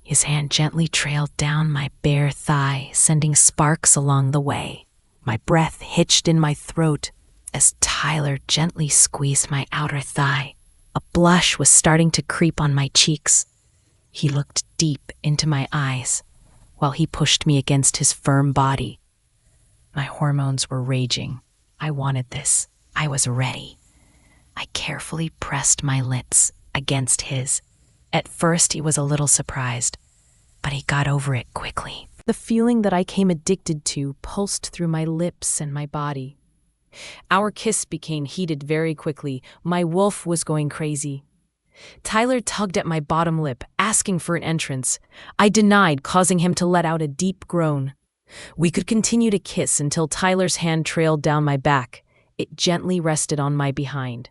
His hand gently trailed down my bare thigh, sending sparks along the way. My breath hitched in my throat as Tyler gently squeezed my outer thigh. A blush was starting to creep on my cheeks. He looked deep into my eyes while he pushed me against his firm body. My hormones were raging. I wanted this. I was ready. I carefully pressed my lips against his. At first, he was a little surprised, but he got over it quickly. The feeling that I came addicted to pulsed through my lips and my body. Our kiss became heated very quickly. My wolf was going crazy. Tyler tugged at my bottom lip, asking for an entrance. I denied, causing him to let out a deep groan. We could continue to kiss until Tyler's hand trailed down my back. It gently rested on my behind.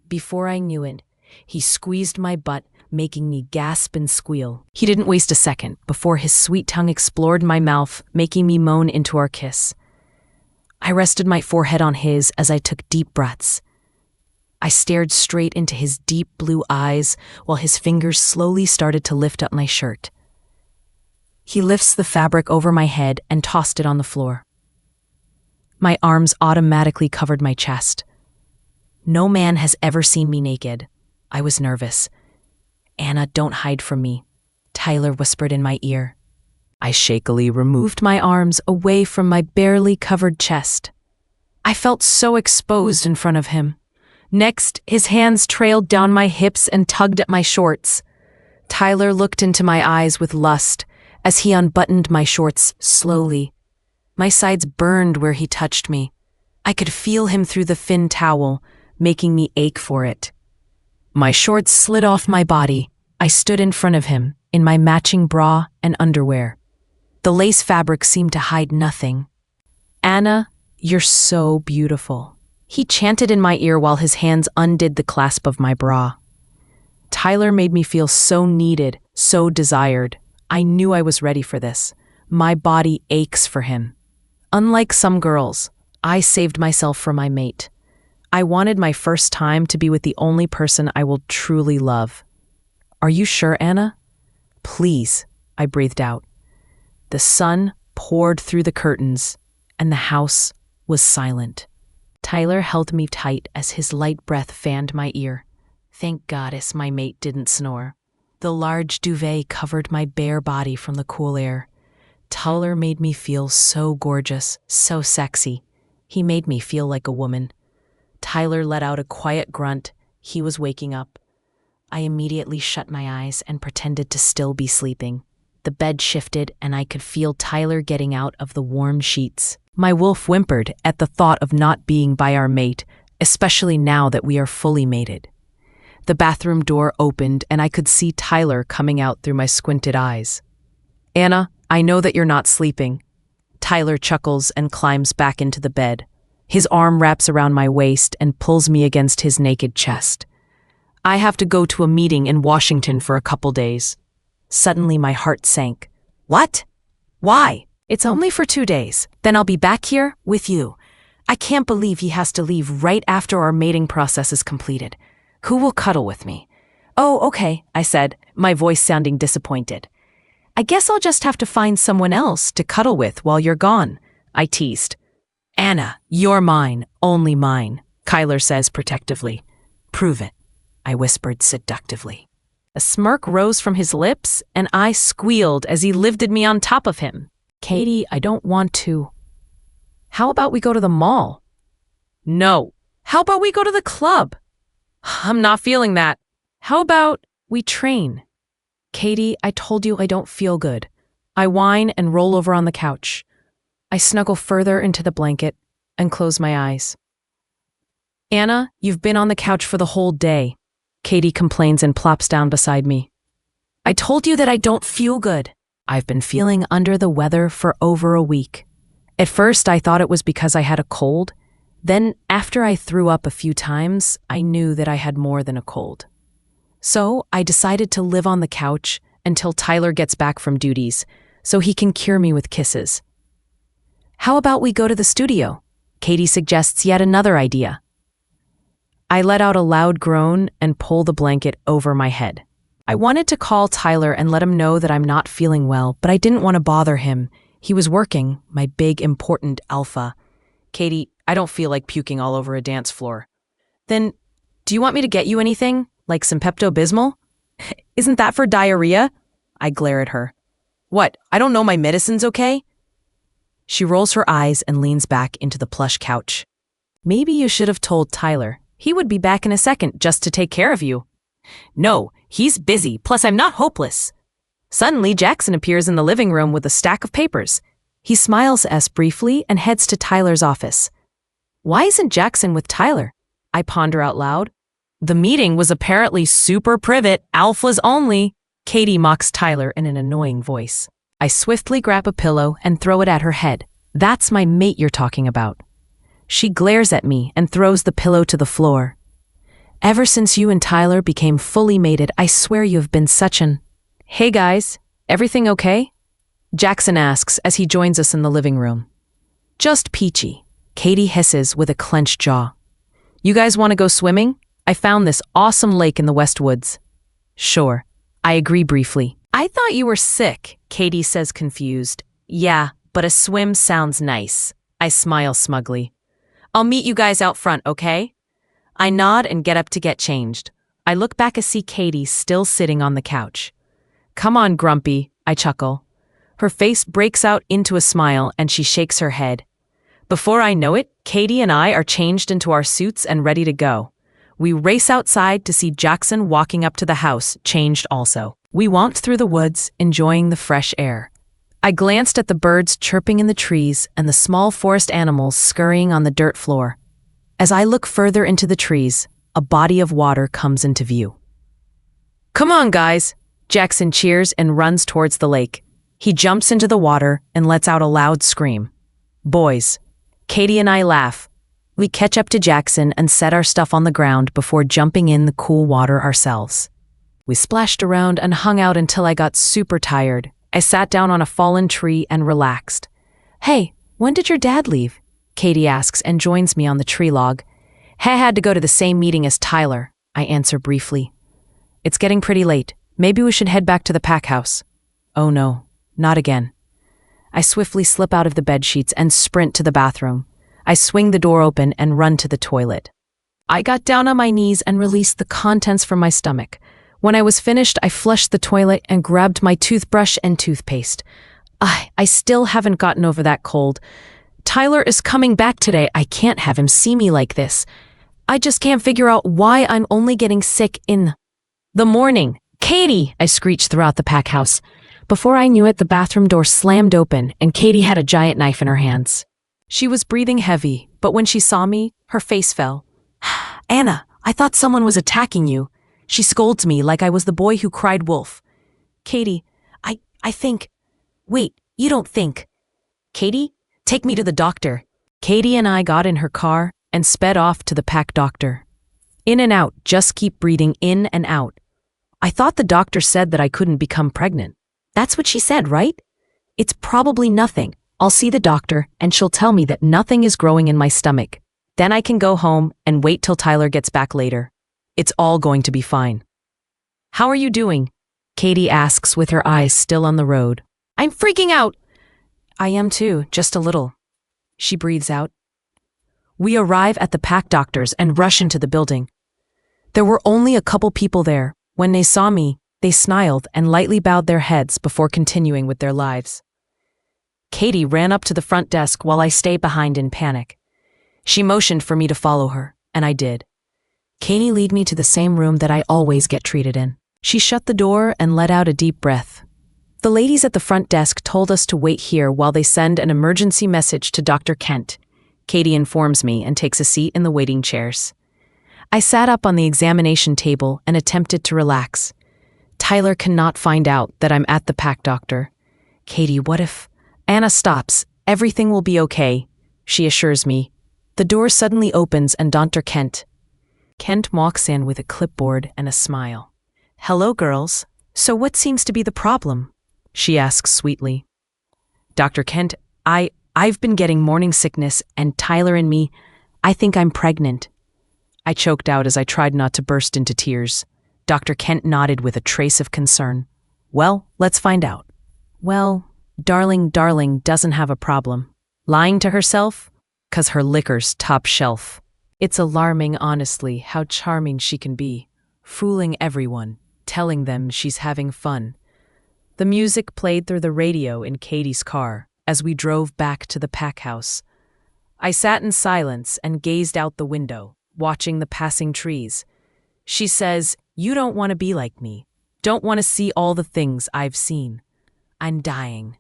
Before I knew it, he squeezed my butt, making me gasp and squeal. He didn't waste a second before his sweet tongue explored my mouth, making me moan into our kiss. I rested my forehead on his as I took deep breaths. I stared straight into his deep blue eyes while his fingers slowly started to lift up my shirt. He lifts the fabric over my head and tossed it on the floor. My arms automatically covered my chest. No man has ever seen me naked. I was nervous. "Anna, don't hide from me," Tyler whispered in my ear. I shakily removed my arms away from my barely covered chest. I felt so exposed in front of him. Next, his hands trailed down my hips and tugged at my shorts. Tyler looked into my eyes with lust as he unbuttoned my shorts slowly. My sides burned where he touched me. I could feel him through the thin towel, making me ache for it. My shorts slid off my body. I stood in front of him, in my matching bra and underwear. The lace fabric seemed to hide nothing. "Anna, you're so beautiful," he chanted in my ear while his hands undid the clasp of my bra. Tyler made me feel so needed, so desired. I knew I was ready for this. My body aches for him. Unlike some girls, I saved myself for my mate. I wanted my first time to be with the only person I will truly love. "Are you sure, Anna?" "Please," I breathed out. The sun poured through the curtains, and the house was silent. Tyler held me tight as his light breath fanned my ear. Thank goddess my mate didn't snore. The large duvet covered my bare body from the cool air. Tyler made me feel so gorgeous, so sexy. He made me feel like a woman. Tyler let out a quiet grunt. He was waking up. I immediately shut my eyes and pretended to still be sleeping. The bed shifted, and I could feel Tyler getting out of the warm sheets. My wolf whimpered at the thought of not being by our mate, especially now that we are fully mated. The bathroom door opened, and I could see Tyler coming out through my squinted eyes. "Anna, I know that you're not sleeping." Tyler chuckles and climbs back into the bed. His arm wraps around my waist and pulls me against his naked chest. "I have to go to a meeting in Washington for a couple days." Suddenly my heart sank. "What? Why?" "It's only for 2 days. Then I'll be back here with you." I can't believe he has to leave right after our mating process is completed. "Who will cuddle with me?" "Oh, okay," I said, my voice sounding disappointed. "I guess I'll just have to find someone else to cuddle with while you're gone," I teased. "Anna, you're mine, only mine," Kyler says protectively. "Prove it," I whispered seductively. A smirk rose from his lips, and I squealed as he lifted me on top of him. "Katie, I don't want to." "How about we go to the mall?" "No." "How about we go to the club?" "I'm not feeling that." "How about we train?" "Katie, I told you I don't feel good." I whine and roll over on the couch. I snuggle further into the blanket and close my eyes. "Anna, you've been on the couch for the whole day," Katie complains and plops down beside me. "I told you that I don't feel good." I've been feeling under the weather for over a week. At first, I thought it was because I had a cold. Then, after I threw up a few times, I knew that I had more than a cold. So, I decided to live on the couch until Tyler gets back from duties, so he can cure me with kisses. "How about we go to the studio?" Katie suggests yet another idea. I let out a loud groan and pull the blanket over my head. I wanted to call Tyler and let him know that I'm not feeling well, but I didn't want to bother him. He was working, my big, important alpha. Katie, I don't feel like puking all over a dance floor. Then, do you want me to get you anything? Like some Pepto-Bismol? Isn't that for diarrhea? I glare at her. What, I don't know my medicine's okay? She rolls her eyes and leans back into the plush couch. Maybe you should have told Tyler. He would be back in a second just to take care of you. No, he's busy, plus I'm not hopeless. Suddenly, Jackson appears in the living room with a stack of papers. He smiles at us briefly and heads to Tyler's office. Why isn't Jackson with Tyler? I ponder out loud. The meeting was apparently super private, alphas only. Katie mocks Tyler in an annoying voice. I swiftly grab a pillow and throw it at her head. That's my mate you're talking about. She glares at me and throws the pillow to the floor. Ever since you and Tyler became fully mated, I swear you have been such an... Hey guys, everything okay? Jackson asks as he joins us in the living room. Just peachy, Katie hisses with a clenched jaw. You guys want to go swimming? I found this awesome lake in the West Woods. Sure, I agree briefly. I thought you were sick, Katie says confused. Yeah, but a swim sounds nice. I smile smugly. I'll meet you guys out front, okay? I nod and get up to get changed. I look back and see Katie still sitting on the couch. Come on, Grumpy, I chuckle. Her face breaks out into a smile and she shakes her head. Before I know it, Katie and I are changed into our suits and ready to go. We race outside to see Jackson walking up to the house, changed also. We walked through the woods, enjoying the fresh air. I glanced at the birds chirping in the trees and the small forest animals scurrying on the dirt floor. As I look further into the trees, a body of water comes into view. Come on, guys! Jackson cheers and runs towards the lake. He jumps into the water and lets out a loud scream. Boys. Katie and I laugh. We catch up to Jackson and set our stuff on the ground before jumping in the cool water ourselves. We splashed around and hung out until I got super tired. I sat down on a fallen tree and relaxed. Hey, when did your dad leave? Katie asks and joins me on the tree log. He had to go to the same meeting as Tyler, I answer briefly. It's getting pretty late. Maybe we should head back to the pack house. Oh no, not again. I swiftly slip out of the bedsheets and sprint to the bathroom. I swing the door open and run to the toilet. I got down on my knees and released the contents from my stomach. When I was finished, I flushed the toilet and grabbed my toothbrush and toothpaste. I still haven't gotten over that cold. Tyler is coming back today. I can't have him see me like this. I just can't figure out why I'm only getting sick in the morning. Katie, I screeched throughout the pack house. Before I knew it, the bathroom door slammed open and Katie had a giant knife in her hands. She was breathing heavy, but when she saw me, her face fell. Anna, I thought someone was attacking you. She scolds me like I was the boy who cried wolf. Katie, I think... Wait, you don't think... Katie, take me to the doctor. Katie and I got in her car and sped off to the pack doctor. In and out, just keep breathing in and out. I thought the doctor said that I couldn't become pregnant. That's what she said, right? It's probably nothing. I'll see the doctor and she'll tell me that nothing is growing in my stomach. Then I can go home and wait till Tyler gets back later. It's all going to be fine. How are you doing? Katie asks with her eyes still on the road. I'm freaking out. I am too, just a little. She breathes out. We arrive at the pack doctor's and rush into the building. There were only a couple people there. When they saw me, they snarled and lightly bowed their heads before continuing with their lives. Katie ran up to the front desk while I stayed behind in panic. She motioned for me to follow her, and I did. Katie led me to the same room that I always get treated in. She shut the door and let out a deep breath. The ladies at the front desk told us to wait here while they send an emergency message to Dr. Kent. Katie informs me and takes a seat in the waiting chairs. I sat up on the examination table and attempted to relax. Tyler cannot find out that I'm at the pack doctor. Katie, what if... Anna stops. Everything will be okay, she assures me. The door suddenly opens and Dr. Kent walks in with a clipboard and a smile. Hello, girls. So what seems to be the problem? She asks sweetly. Dr. Kent, I've been getting morning sickness and Tyler and me, I think I'm pregnant. I choked out as I tried not to burst into tears. Dr. Kent nodded with a trace of concern. Well, let's find out. Well, darling doesn't have a problem. Lying to herself? 'Cause her liquor's top shelf. It's alarming, honestly, how charming she can be. Fooling everyone, telling them she's having fun. The music played through the radio in Katie's car as we drove back to the pack house. I sat in silence and gazed out the window, watching the passing trees. She says, "You don't want to be like me. Don't want to see all the things I've seen. I'm dying.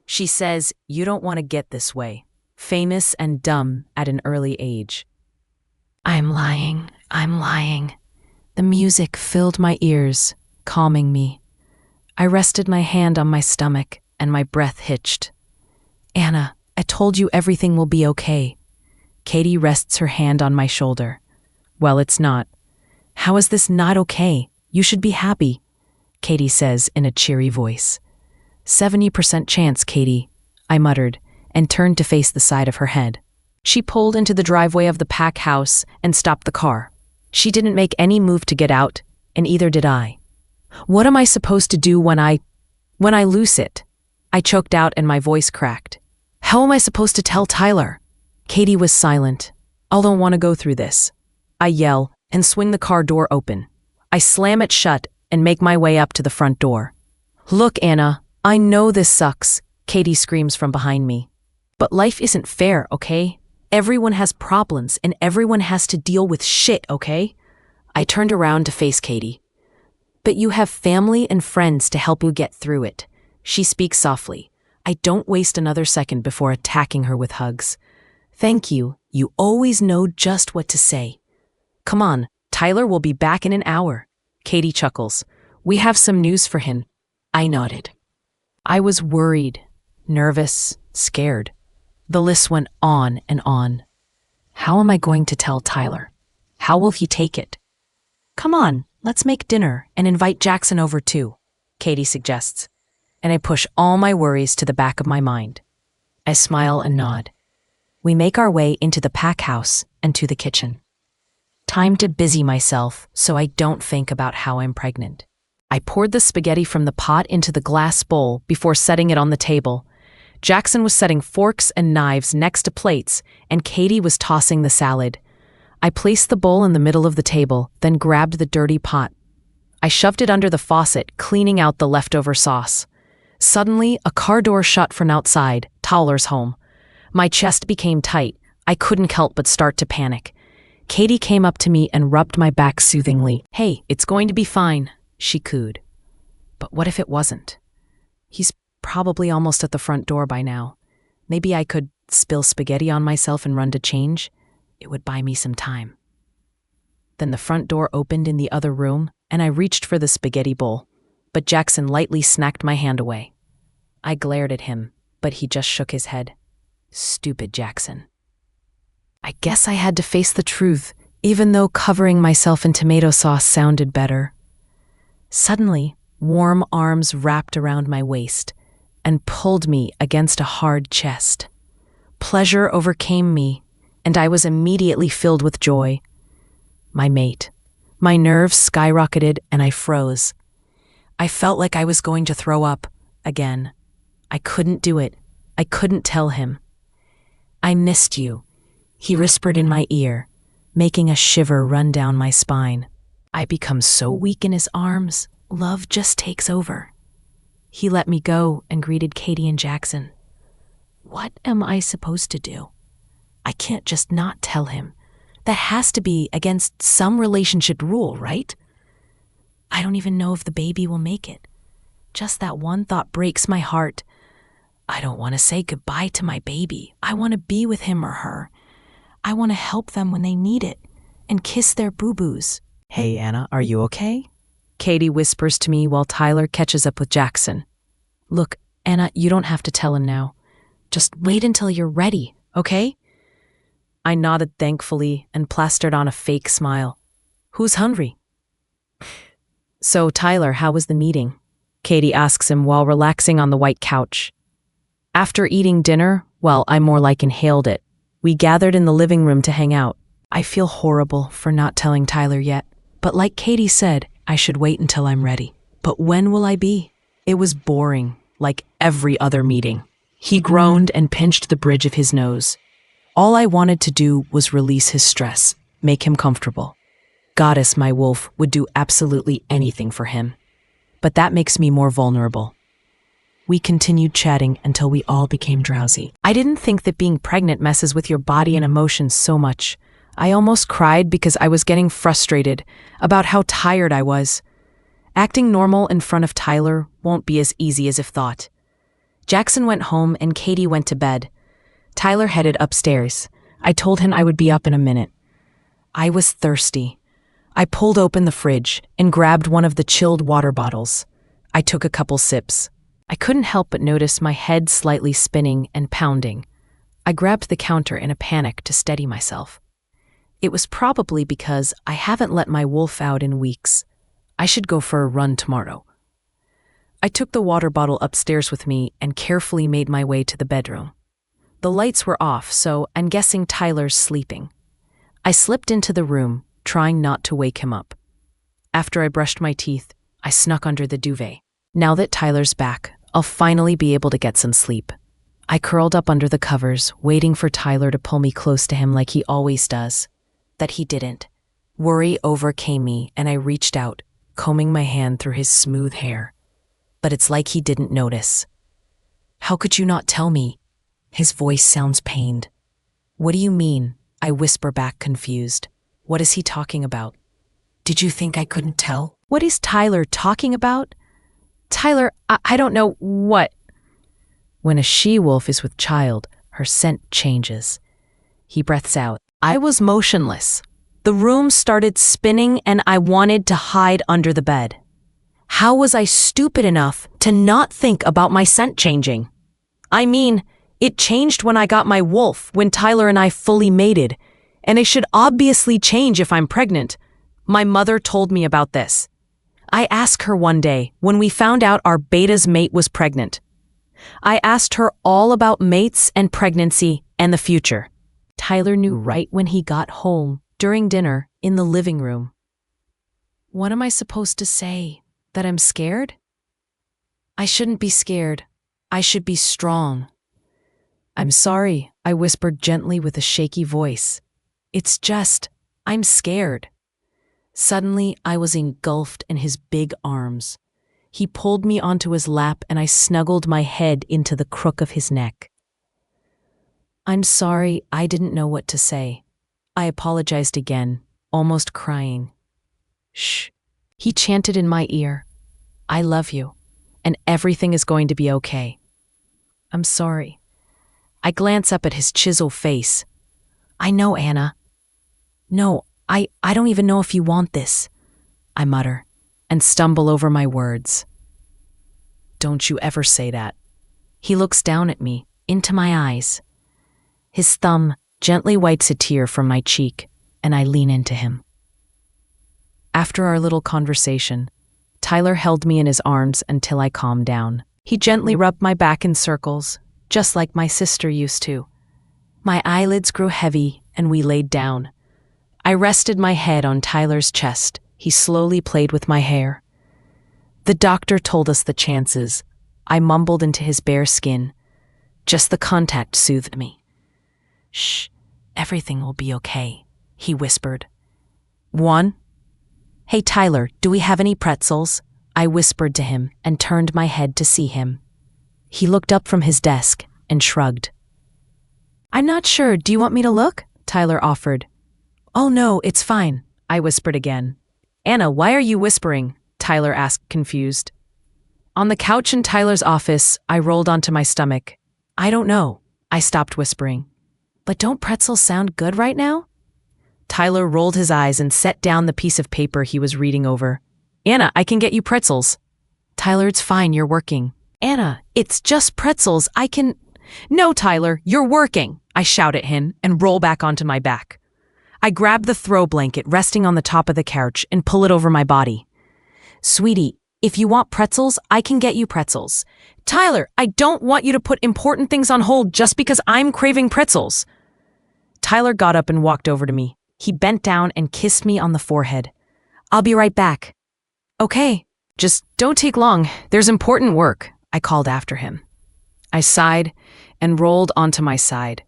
She says, you don't want to get this way. Famous and dumb at an early age." I'm lying. The music filled my ears, calming me. I rested my hand on my stomach and my breath hitched. "Anna, I told you everything will be okay." Katie rests her hand on my shoulder. "Well, it's not." "How is this not okay? You should be happy," Katie says in a cheery voice. 70% chance, Katie," I muttered, and turned to face the side of her head. She pulled into the driveway of the pack house and stopped the car. She didn't make any move to get out, and either did I. What am I supposed to do when I lose it? I choked out and my voice cracked. How am I supposed to tell Tyler? Katie was silent. I don't want to go through this. I yell and swing the car door open. I slam it shut and make my way up to the front door. "Look, Anna, I know this sucks," Katie screams from behind me. "But life isn't fair, okay? Everyone has problems and everyone has to deal with shit, okay?" I turned around to face Katie. "But you have family and friends to help you get through it." She speaks softly. I don't waste another second before attacking her with hugs. "Thank you. You always know just what to say." "Come on, Tyler will be back in an hour." Katie chuckles. "We have some news for him." I nodded. I was worried, nervous, scared. The list went on and on. How am I going to tell Tyler? How will he take it? "Come on, let's make dinner and invite Jackson over too," Katie suggests, and I push all my worries to the back of my mind. I smile and nod. We make our way into the pack house and to the kitchen. Time to busy myself so I don't think about how I'm pregnant. I poured the spaghetti from the pot into the glass bowl before setting it on the table. Jackson was setting forks and knives next to plates, and Katie was tossing the salad. I placed the bowl in the middle of the table, then grabbed the dirty pot. I shoved it under the faucet, cleaning out the leftover sauce. Suddenly, a car door shut from outside, Tyler's home. My chest became tight. I couldn't help but start to panic. Katie came up to me and rubbed my back soothingly. "Hey, it's going to be fine," she cooed. But what if it wasn't? He's probably almost at the front door by now. Maybe I could spill spaghetti on myself and run to change. It would buy me some time. Then the front door opened in the other room, and I reached for the spaghetti bowl, but Jackson lightly snacked my hand away. I glared at him, but he just shook his head. Stupid Jackson. I guess I had to face the truth, even though covering myself in tomato sauce sounded better. Suddenly, warm arms wrapped around my waist and pulled me against a hard chest. Pleasure overcame me, and I was immediately filled with joy. My mate. My nerves skyrocketed and I froze. I felt like I was going to throw up again. I couldn't do it. I couldn't tell him. "I missed you," he whispered in my ear, making a shiver run down my spine. I become so weak in his arms, love just takes over. He let me go and greeted Katie and Jackson. What am I supposed to do? I can't just not tell him. That has to be against some relationship rule, right? I don't even know if the baby will make it. Just that one thought breaks my heart. I don't want to say goodbye to my baby. I want to be with him or her. I want to help them when they need it and kiss their boo-boos. "Hey, Anna, are you okay?" Katie whispers to me while Tyler catches up with Jackson. "Look, Anna, you don't have to tell him now. Just wait until you're ready, okay?" I nodded thankfully and plastered on a fake smile. "Who's hungry?" "So, Tyler, how was the meeting?" Katie asks him while relaxing on the white couch. After eating dinner, well, I more like inhaled it, we gathered in the living room to hang out. I feel horrible for not telling Tyler yet, But like Katie said, I should wait until I'm ready. But when will I be? It was boring, like every other meeting. He groaned and pinched the bridge of his nose. All I wanted to do was release his stress, make him comfortable. Goddess, my wolf, would do absolutely anything for him. But that makes me more vulnerable. We continued chatting until we all became drowsy. I didn't think that being pregnant messes with your body and emotions so much. I almost cried because I was getting frustrated about how tired I was. Acting normal in front of Tyler won't be as easy as if thought. Jackson went home and Katie went to bed. Tyler headed upstairs. I told him I would be up in a minute. I was thirsty. I pulled open the fridge and grabbed one of the chilled water bottles. I took a couple sips. I couldn't help but notice my head slightly spinning and pounding. I grabbed the counter in a panic to steady myself. It was probably because I haven't let my wolf out in weeks. I should go for a run tomorrow. I took the water bottle upstairs with me and carefully made my way to the bedroom. The lights were off, so I'm guessing Tyler's sleeping. I slipped into the room, trying not to wake him up. After I brushed my teeth, I snuck under the duvet. Now that Tyler's back, I'll finally be able to get some sleep. I curled up under the covers, waiting for Tyler to pull me close to him like he always does. That he didn't. Worry overcame me, and I reached out, combing my hand through his smooth hair. But it's like he didn't notice. How could you not tell me? His voice sounds pained. What do you mean? I whisper back, confused. What is he talking about? Did you think I couldn't tell? What is Tyler talking about? Tyler, I don't know what. When a she-wolf is with child, her scent changes. He breaths out. I was motionless. The room started spinning and I wanted to hide under the bed. How was I stupid enough to not think about my scent changing? I mean, it changed when I got my wolf, when Tyler and I fully mated, and it should obviously change if I'm pregnant. My mother told me about this. I asked her one day when we found out our beta's mate was pregnant. I asked her all about mates and pregnancy and the future. Tyler knew right when he got home, during dinner, in the living room. What am I supposed to say? That I'm scared? I shouldn't be scared. I should be strong. I'm sorry, I whispered gently with a shaky voice. It's just, I'm scared. Suddenly, I was engulfed in his big arms. He pulled me onto his lap and I snuggled my head into the crook of his neck. I'm sorry, I didn't know what to say. I apologized again, almost crying. Shh. He chanted in my ear. I love you, and everything is going to be okay. I'm sorry. I glance up at his chisel face. I know, Anna. No, I don't even know if you want this, I mutter, and stumble over my words. Don't you ever say that. He looks down at me, into my eyes. His thumb gently wipes a tear from my cheek, and I lean into him. After our little conversation, Tyler held me in his arms until I calmed down. He gently rubbed my back in circles, just like my sister used to. My eyelids grew heavy, and we laid down. I rested my head on Tyler's chest. He slowly played with my hair. The doctor told us the chances. I mumbled into his bare skin. Just the contact soothed me. Shh, everything will be okay, he whispered. One? Hey Tyler, do we have any pretzels? I whispered to him and turned my head to see him. He looked up from his desk and shrugged. I'm not sure, do you want me to look? Tyler offered. Oh no, it's fine, I whispered again. Anna, why are you whispering? Tyler asked, confused. On the couch in Tyler's office, I rolled onto my stomach. I don't know, I stopped whispering. But don't pretzels sound good right now? Tyler rolled his eyes and set down the piece of paper he was reading over. Anna, I can get you pretzels. Tyler, it's fine, you're working. Anna, it's just pretzels, I can... No, Tyler, you're working, I shout at him and roll back onto my back. I grab the throw blanket resting on the top of the couch and pull it over my body. Sweetie, if you want pretzels, I can get you pretzels. Tyler, I don't want you to put important things on hold just because I'm craving pretzels. Tyler got up and walked over to me. He bent down and kissed me on the forehead. I'll be right back. Okay, just don't take long. There's important work, I called after him. I sighed and rolled onto my side.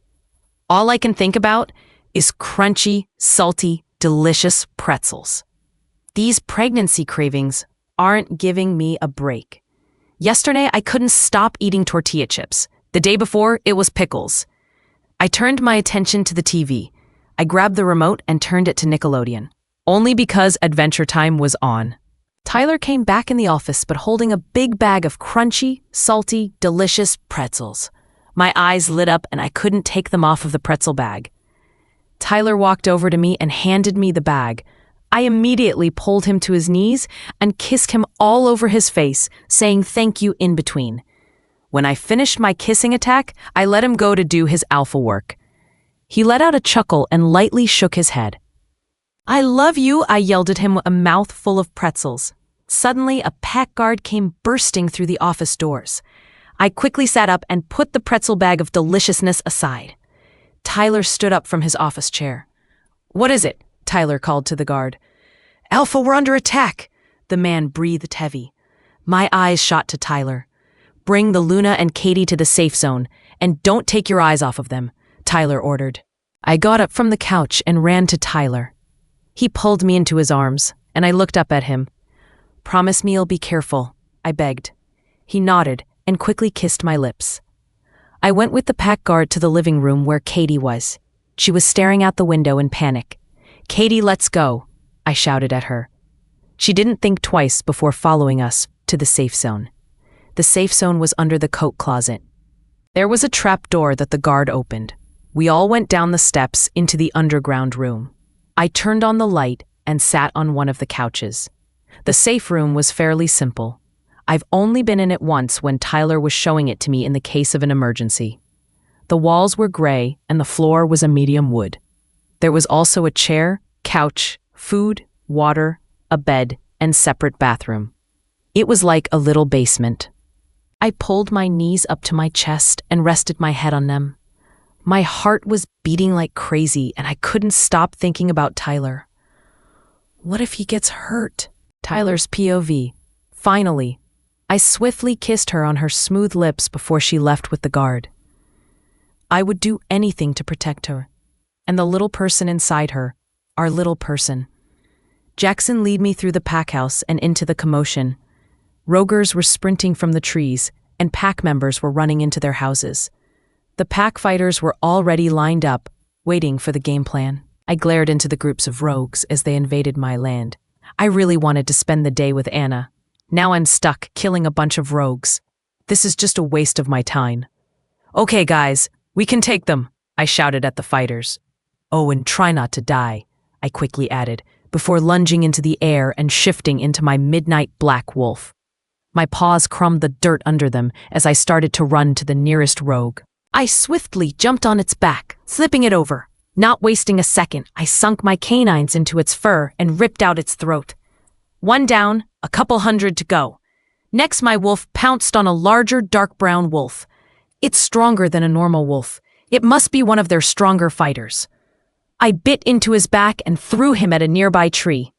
All I can think about is crunchy, salty, delicious pretzels. These pregnancy cravings aren't giving me a break. Yesterday, I couldn't stop eating tortilla chips. The day before, it was pickles. I turned my attention to the TV. I grabbed the remote and turned it to Nickelodeon, only because Adventure Time was on. Tyler came back in the office, but holding a big bag of crunchy, salty, delicious pretzels. My eyes lit up and I couldn't take them off of the pretzel bag. Tyler walked over to me and handed me the bag. I immediately pulled him to his knees and kissed him all over his face, saying thank you in between. When I finished my kissing attack, I let him go to do his alpha work. He let out a chuckle and lightly shook his head. I love you, I yelled at him with a mouth full of pretzels. Suddenly, a pack guard came bursting through the office doors. I quickly sat up and put the pretzel bag of deliciousness aside. Tyler stood up from his office chair. What is it? Tyler called to the guard. Alpha, we're under attack. The man breathed heavy. My eyes shot to Tyler. Bring the Luna and Katie to the safe zone, and don't take your eyes off of them, Tyler ordered. I got up from the couch and ran to Tyler. He pulled me into his arms, and I looked up at him. Promise me you'll be careful, I begged. He nodded and quickly kissed my lips. I went with the pack guard to the living room where Katie was. She was staring out the window in panic. Katie, let's go, I shouted at her. She didn't think twice before following us to the safe zone. The safe zone was under the coat closet. There was a trap door that the guard opened. We all went down the steps into the underground room. I turned on the light and sat on one of the couches. The safe room was fairly simple. I've only been in it once when Tyler was showing it to me in the case of an emergency. The walls were gray and the floor was a medium wood. There was also a chair, couch, food, water, a bed, and separate bathroom. It was like a little basement. I pulled my knees up to my chest and rested my head on them. My heart was beating like crazy and I couldn't stop thinking about Tyler. What if he gets hurt? Tyler's POV. Finally, I swiftly kissed her on her smooth lips before she left with the guard. I would do anything to protect her, and the little person inside her, our little person. Jackson led me through the pack house and into the commotion. Rogers were sprinting from the trees, and pack members were running into their houses. The pack fighters were already lined up, waiting for the game plan. I glared into the groups of rogues as they invaded my land. I really wanted to spend the day with Anna. Now I'm stuck killing a bunch of rogues. This is just a waste of my time. Okay, guys, we can take them, I shouted at the fighters. Oh, and try not to die, I quickly added, before lunging into the air and shifting into my midnight black wolf. My paws crumbed the dirt under them as I started to run to the nearest rogue. I swiftly jumped on its back, slipping it over. Not wasting a second, I sunk my canines into its fur and ripped out its throat. One down, a couple hundred to go. Next, my wolf pounced on a larger dark brown wolf. It's stronger than a normal wolf. It must be one of their stronger fighters. I bit into his back and threw him at a nearby tree.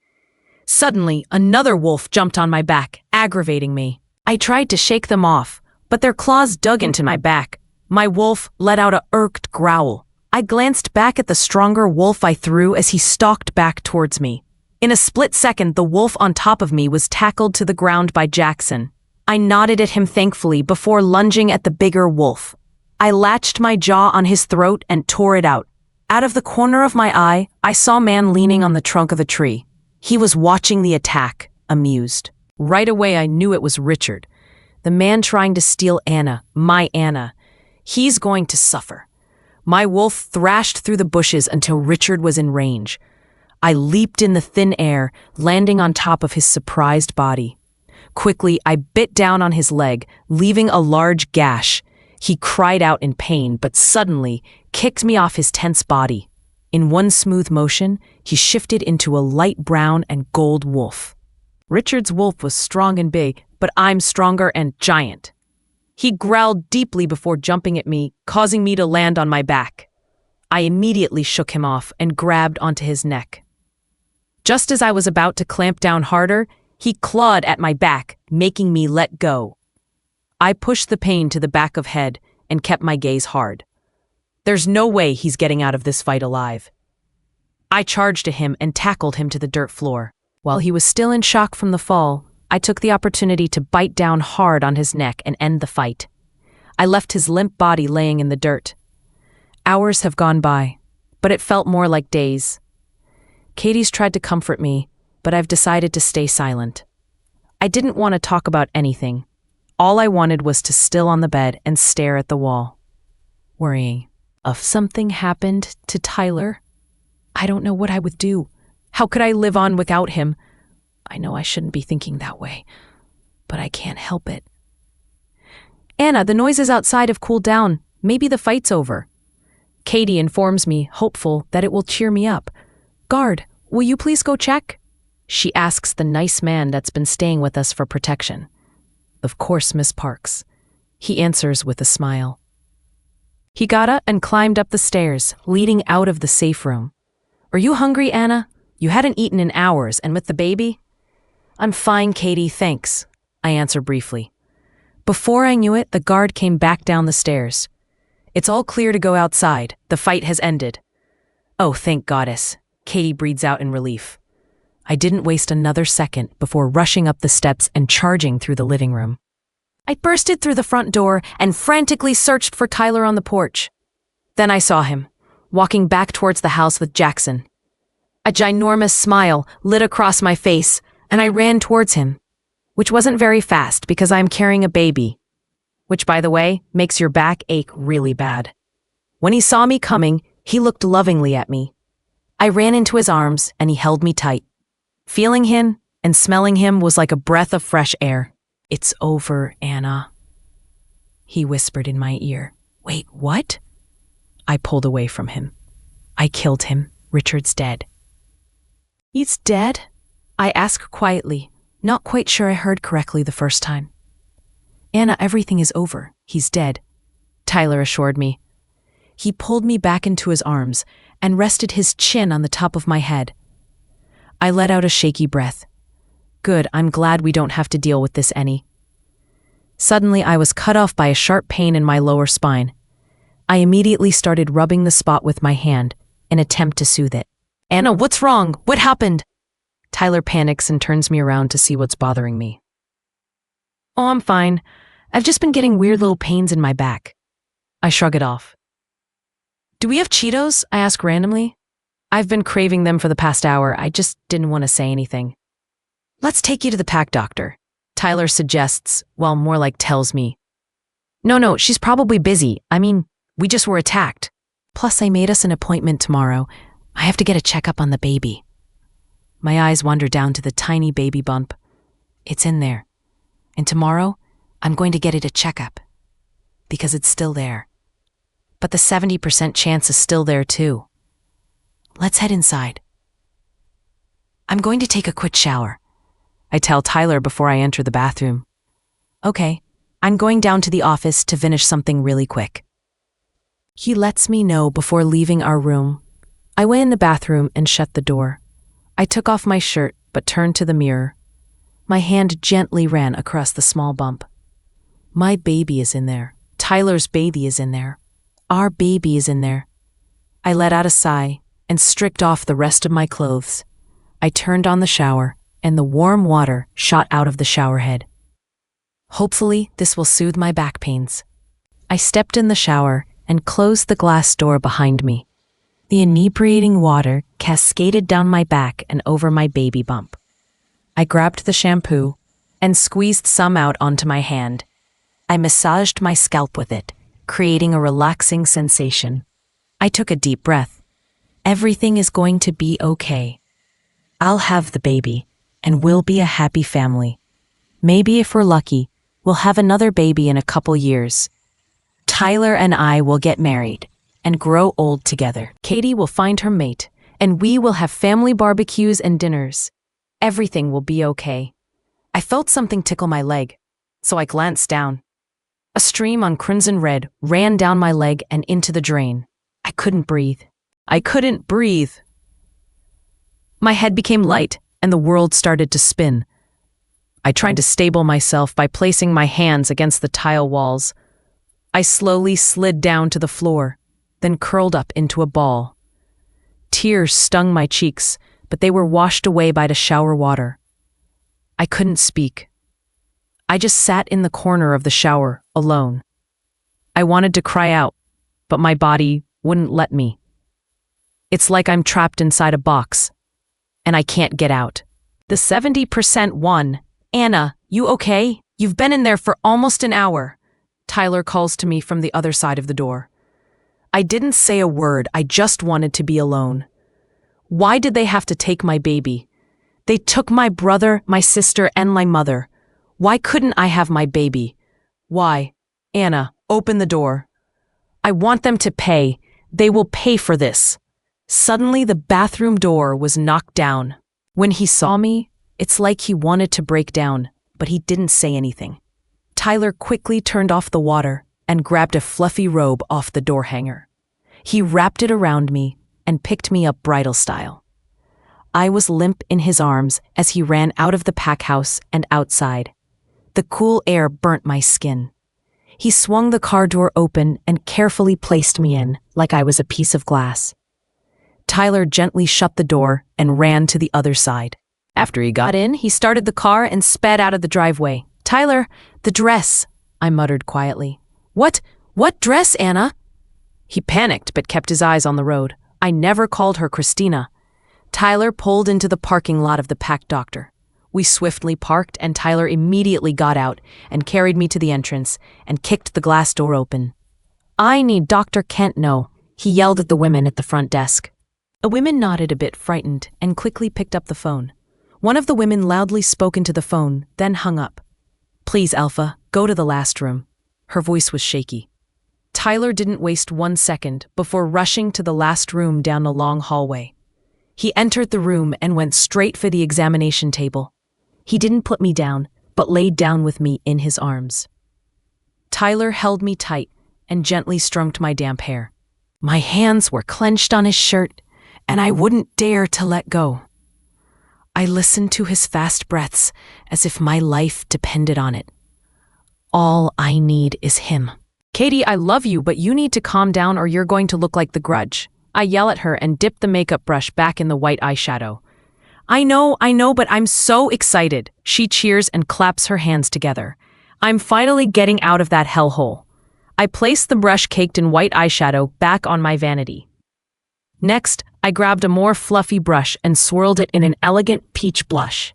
Suddenly, another wolf jumped on my back, aggravating me. I tried to shake them off, but their claws dug into my back. My wolf let out a irked growl. I glanced back at the stronger wolf I threw as he stalked back towards me. In a split second, the wolf on top of me was tackled to the ground by Jackson. I nodded at him thankfully before lunging at the bigger wolf. I latched my jaw on his throat and tore it out. Out of the corner of my eye, I saw a man leaning on the trunk of a tree. He was watching the attack, amused. Right away, I knew it was Richard, the man trying to steal Anna, my Anna. He's going to suffer. My wolf thrashed through the bushes until Richard was in range. I leaped in the thin air, landing on top of his surprised body. Quickly, I bit down on his leg, leaving a large gash. He cried out in pain, but suddenly kicked me off his tense body. In one smooth motion, he shifted into a light brown and gold wolf. Richard's wolf was strong and big, but I'm stronger and giant. He growled deeply before jumping at me, causing me to land on my back. I immediately shook him off and grabbed onto his neck. Just as I was about to clamp down harder, he clawed at my back, making me let go. I pushed the pain to the back of head and kept my gaze hard. There's no way he's getting out of this fight alive. I charged at him and tackled him to the dirt floor. While he was still in shock from the fall, I took the opportunity to bite down hard on his neck and end the fight. I left his limp body laying in the dirt. Hours have gone by, but it felt more like days. Katie's tried to comfort me, but I've decided to stay silent. I didn't want to talk about anything. All I wanted was to still on the bed and stare at the wall, worrying. If something happened to Tyler, I don't know what I would do. How could I live on without him? I know I shouldn't be thinking that way, but I can't help it. Anna, the noises outside have cooled down. Maybe the fight's over. Katie informs me, hopeful that it will cheer me up. Guard, will you please go check? She asks the nice man that's been staying with us for protection. Of course, Miss Parks. He answers with a smile. He got up and climbed up the stairs, leading out of the safe room. Are you hungry, Anna? You hadn't eaten in hours, and with the baby? I'm fine, Katie, thanks, I answer briefly. Before I knew it, the guard came back down the stairs. It's all clear to go outside. The fight has ended. Oh, thank goddess, Katie breathes out in relief. I didn't waste another second before rushing up the steps and charging through the living room. I bursted through the front door and frantically searched for Tyler on the porch. Then I saw him, walking back towards the house with Jackson. A ginormous smile lit across my face, and I ran towards him, which wasn't very fast because I'm carrying a baby, which, by the way, makes your back ache really bad. When he saw me coming, he looked lovingly at me. I ran into his arms, and he held me tight. Feeling him and smelling him was like a breath of fresh air. It's over, Anna, he whispered in my ear. Wait, what? I pulled away from him. I killed him. Richard's dead. He's dead? I asked quietly, not quite sure I heard correctly the first time. Anna, everything is over. He's dead, Tyler assured me. He pulled me back into his arms and rested his chin on the top of my head. I let out a shaky breath. Good, I'm glad we don't have to deal with this any. Suddenly, I was cut off by a sharp pain in my lower spine. I immediately started rubbing the spot with my hand, in an attempt to soothe it. Anna, what's wrong? What happened? Tyler panics and turns me around to see what's bothering me. Oh, I'm fine. I've just been getting weird little pains in my back. I shrug it off. Do we have Cheetos? I ask randomly. I've been craving them for the past hour. I just didn't want to say anything. Let's take you to the pack doctor, Tyler suggests, well, more like tells me. No, she's probably busy. I mean, we just were attacked. Plus, I made us an appointment tomorrow. I have to get a checkup on the baby. My eyes wander down to the tiny baby bump. It's in there. And tomorrow, I'm going to get it a checkup. Because it's still there. But the 70% chance is still there too. Let's head inside. I'm going to take a quick shower, I tell Tyler before I enter the bathroom. Okay, I'm going down to the office to finish something really quick. He lets me know before leaving our room. I went in the bathroom and shut the door. I took off my shirt but turned to the mirror. My hand gently ran across the small bump. My baby is in there. Tyler's baby is in there. Our baby is in there. I let out a sigh and stripped off the rest of my clothes. I turned on the shower, and the warm water shot out of the shower head. Hopefully, this will soothe my back pains. I stepped in the shower and closed the glass door behind me. The inebriating water cascaded down my back and over my baby bump. I grabbed the shampoo and squeezed some out onto my hand. I massaged my scalp with it, creating a relaxing sensation. I took a deep breath. Everything is going to be okay. I'll have the baby, and we'll be a happy family. Maybe if we're lucky, we'll have another baby in a couple years. Tyler and I will get married and grow old together. Katie will find her mate, and we will have family barbecues and dinners. Everything will be okay. I felt something tickle my leg, so I glanced down. A stream on crimson red ran down my leg and into the drain. I couldn't breathe. My head became light, and the world started to spin. I tried to stable myself by placing my hands against the tile walls. I slowly slid down to the floor, then curled up into a ball. Tears stung my cheeks, but they were washed away by the shower water. I couldn't speak. I just sat in the corner of the shower, alone. I wanted to cry out, but my body wouldn't let me. It's like I'm trapped inside a box, and I can't get out. The 70% won. Anna, you okay? You've been in there for almost an hour. Tyler calls to me from the other side of the door. I didn't say a word, I just wanted to be alone. Why did they have to take my baby? They took my brother, my sister, and my mother. Why couldn't I have my baby? Why? Anna, open the door. I want them to pay. They will pay for this. Suddenly, the bathroom door was knocked down. When he saw me, it's like he wanted to break down, but he didn't say anything. Tyler quickly turned off the water and grabbed a fluffy robe off the door hanger. He wrapped it around me and picked me up bridal style. I was limp in his arms as he ran out of the pack house and outside. The cool air burnt my skin. He swung the car door open and carefully placed me in, like I was a piece of glass. Tyler gently shut the door and ran to the other side. After he got in, he started the car and sped out of the driveway. Tyler, the dress, I muttered quietly. What dress, Anna? He panicked but kept his eyes on the road. I never called her Christina. Tyler pulled into the parking lot of the Pack Doctor. We swiftly parked and Tyler immediately got out and carried me to the entrance and kicked the glass door open. I need Dr. Kent now, he yelled at the women at the front desk. The women nodded a bit frightened and quickly picked up the phone. One of the women loudly spoke into the phone, then hung up. Please, Alpha, go to the last room. Her voice was shaky. Tyler didn't waste 1 second before rushing to the last room down the long hallway. He entered the room and went straight for the examination table. He didn't put me down, but laid down with me in his arms. Tyler held me tight and gently stroked my damp hair. My hands were clenched on his shirt, and I wouldn't dare to let go. I listened to his fast breaths as if my life depended on it. All I need is him. Katie, I love you, but you need to calm down or you're going to look like the Grudge. I yell at her and dip the makeup brush back in the white eyeshadow. I know, but I'm so excited. She cheers and claps her hands together. I'm finally getting out of that hellhole. I place the brush caked in white eyeshadow back on my vanity. Next, I grabbed a more fluffy brush and swirled it in an elegant peach blush.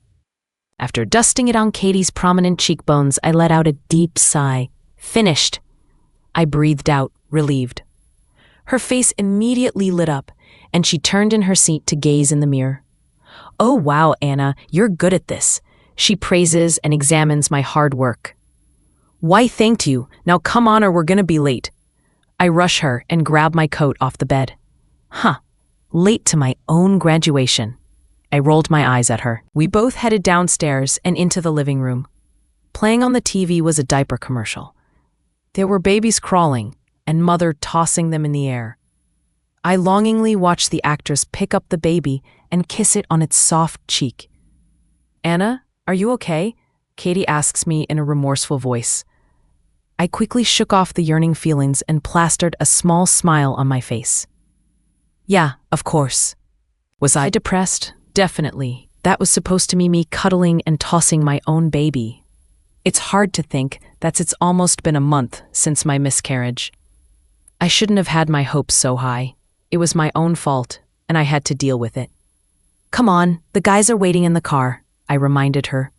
After dusting it on Katie's prominent cheekbones, I let out a deep sigh. Finished. I breathed out, relieved. Her face immediately lit up, and she turned in her seat to gaze in the mirror. Oh wow, Anna, you're good at this. She praises and examines my hard work. Why, thank you. Now come on or we're gonna be late. I rush her and grab my coat off the bed. Late to my own graduation. I rolled my eyes at her. We both headed downstairs and into the living room. Playing on the TV was a diaper commercial. There were babies crawling and mother tossing them in the air. I longingly watched the actress pick up the baby and kiss it on its soft cheek. Anna, are you okay? Katie asks me in a remorseful voice. I quickly shook off the yearning feelings and plastered a small smile on my face. Yeah, of course. Was I depressed? Definitely. That was supposed to be me cuddling and tossing my own baby. It's hard to think that it's almost been a month since my miscarriage. I shouldn't have had my hopes so high. It was my own fault, and I had to deal with it. Come on, the guys are waiting in the car, I reminded her.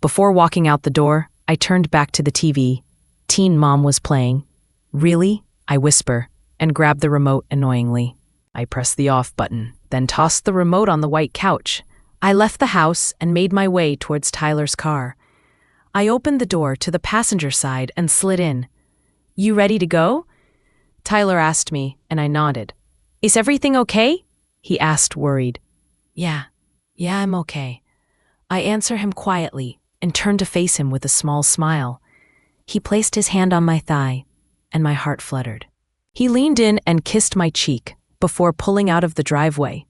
Before walking out the door, I turned back to the TV. Teen Mom was playing. Really? I whisper, and grab the remote annoyingly. I pressed the off button, then tossed the remote on the white couch. I left the house and made my way towards Tyler's car. I opened the door to the passenger side and slid in. You ready to go? Tyler asked me, and I nodded. Is everything okay? He asked, worried. Yeah, I'm okay. I answer him quietly and turned to face him with a small smile. He placed his hand on my thigh, and my heart fluttered. He leaned in and kissed my cheek before pulling out of the driveway.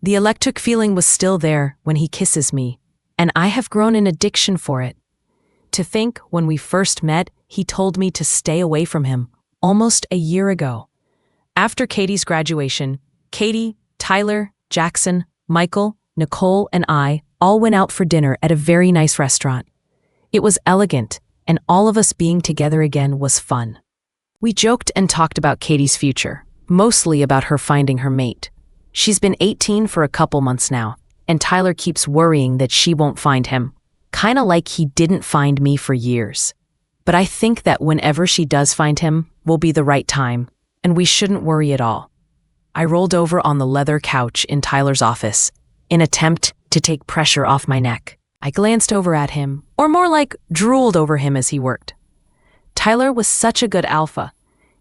The electric feeling was still there when he kisses me, and I have grown an addiction for it. To think, when we first met, he told me to stay away from him, almost a year ago. After Katie's graduation, Katie, Tyler, Jackson, Michael, Nicole, and I all went out for dinner at a very nice restaurant. It was elegant, and all of us being together again was fun. We joked and talked about Katie's future, mostly about her finding her mate. She's been 18 for a couple months now, and Tyler keeps worrying that she won't find him, kinda like he didn't find me for years. But I think that whenever she does find him, will be the right time, and we shouldn't worry at all. I rolled over on the leather couch in Tyler's office, in attempt to take pressure off my neck. I glanced over at him, or more like drooled over him as he worked. Tyler was such a good alpha.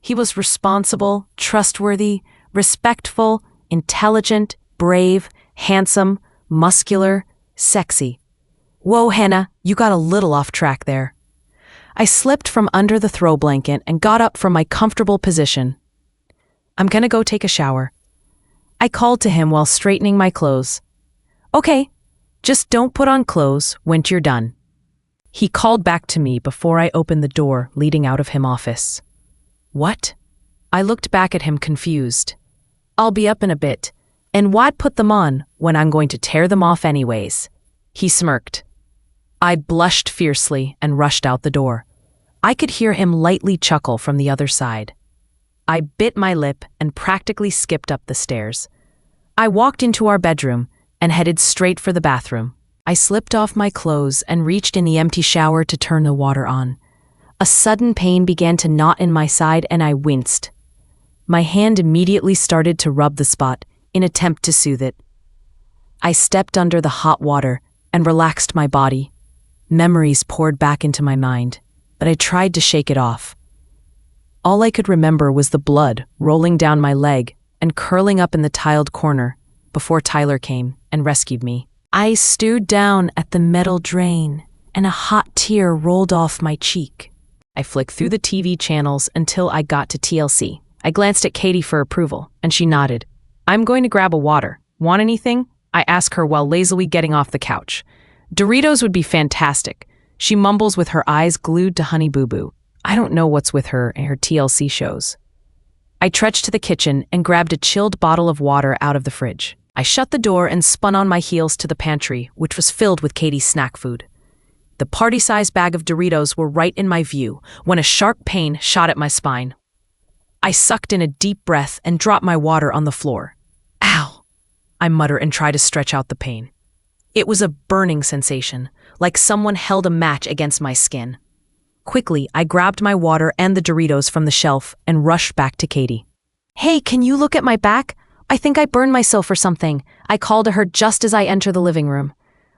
He was responsible, trustworthy, respectful, intelligent, brave, handsome, muscular, sexy. Whoa, Hannah, you got a little off track there. I slipped from under the throw blanket and got up from my comfortable position. I'm gonna go take a shower. I called to him while straightening my clothes. Okay, just don't put on clothes when you're done. He called back to me before I opened the door leading out of him office. What? I looked back at him confused. I'll be up in a bit, and why'd put them on when I'm going to tear them off anyways? He smirked. I blushed fiercely and rushed out the door. I could hear him lightly chuckle from the other side. I bit my lip and practically skipped up the stairs. I walked into our bedroom and headed straight for the bathroom. I slipped off my clothes and reached in the empty shower to turn the water on. A sudden pain began to knot in my side and I winced. My hand immediately started to rub the spot in attempt to soothe it. I stepped under the hot water and relaxed my body. Memories poured back into my mind, but I tried to shake it off. All I could remember was the blood rolling down my leg and curling up in the tiled corner before Tyler came and rescued me. I stood down at the metal drain, and a hot tear rolled off my cheek. I flicked through the TV channels until I got to TLC. I glanced at Katie for approval, and she nodded. I'm going to grab a water. Want anything? I ask her while lazily getting off the couch. Doritos would be fantastic. She mumbles with her eyes glued to Honey Boo Boo. I don't know what's with her and her TLC shows. I trudged to the kitchen and grabbed a chilled bottle of water out of the fridge. I shut the door and spun on my heels to the pantry, which was filled with Katie's snack food. The party-sized bag of Doritos were right in my view when a sharp pain shot at my spine. I sucked in a deep breath and dropped my water on the floor. Ow! I mutter and try to stretch out the pain. It was a burning sensation, like someone held a match against my skin. Quickly, I grabbed my water and the Doritos from the shelf and rushed back to Katie. Hey, can you look at my back? I think I burned myself or something. I called to her just as I enter the living room.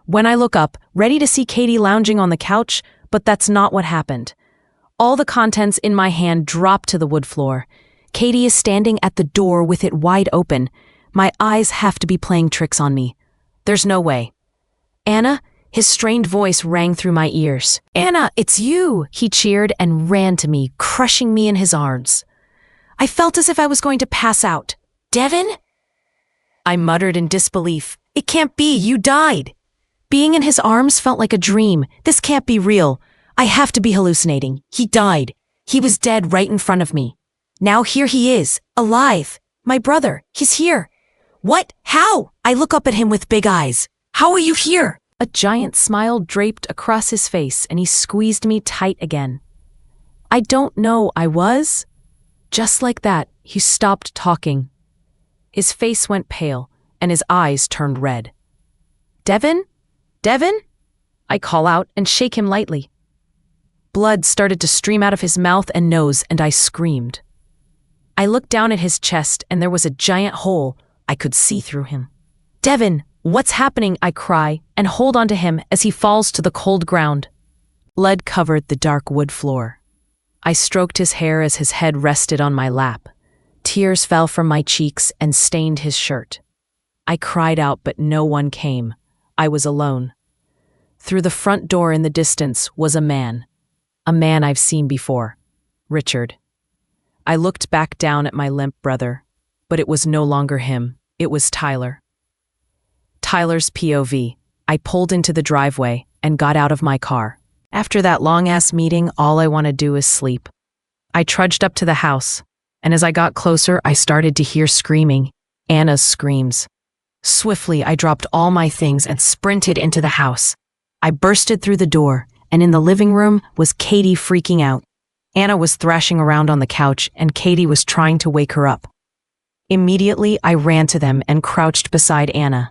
When I look up, ready to see Katie lounging on the couch, but that's not what happened. All the contents in my hand dropped to the wood floor. Katie is standing at the door with it wide open. My eyes have to be playing tricks on me. There's no way. Anna? His strained voice rang through my ears. Anna, it's you! He cheered and ran to me, crushing me in his arms. I felt as if I was going to pass out. Devin? I muttered in disbelief. It can't be, you died. Being in his arms felt like a dream. This can't be real. I have to be hallucinating. He died. He was dead right in front of me. Now here he is, alive. My brother, he's here. What? How? I look up at him with big eyes. How are you here? A giant smile draped across his face and he squeezed me tight again. I don't know, I was. Just like that, he stopped talking. His face went pale and his eyes turned red. Devin? Devin? I call out and shake him lightly. Blood started to stream out of his mouth and nose and I screamed. I looked down at his chest and there was a giant hole. I could see through him. Devin, what's happening? I cry and hold onto him as he falls to the cold ground. Blood covered the dark wood floor. I stroked his hair as his head rested on my lap. Tears fell from my cheeks and stained his shirt. I cried out, but no one came. I was alone. Through the front door in the distance was a man I've seen before, Richard. I looked back down at my limp brother, but it was no longer him. It was Tyler. Tyler's POV. I pulled into the driveway and got out of my car. After that long-ass meeting, all I want to do is sleep. I trudged up to the house, and as I got closer, I started to hear screaming. Anna's screams. Swiftly, I dropped all my things and sprinted into the house. I bursted through the door, and in the living room was Katie freaking out. Anna was thrashing around on the couch, and Katie was trying to wake her up. Immediately, I ran to them and crouched beside Anna.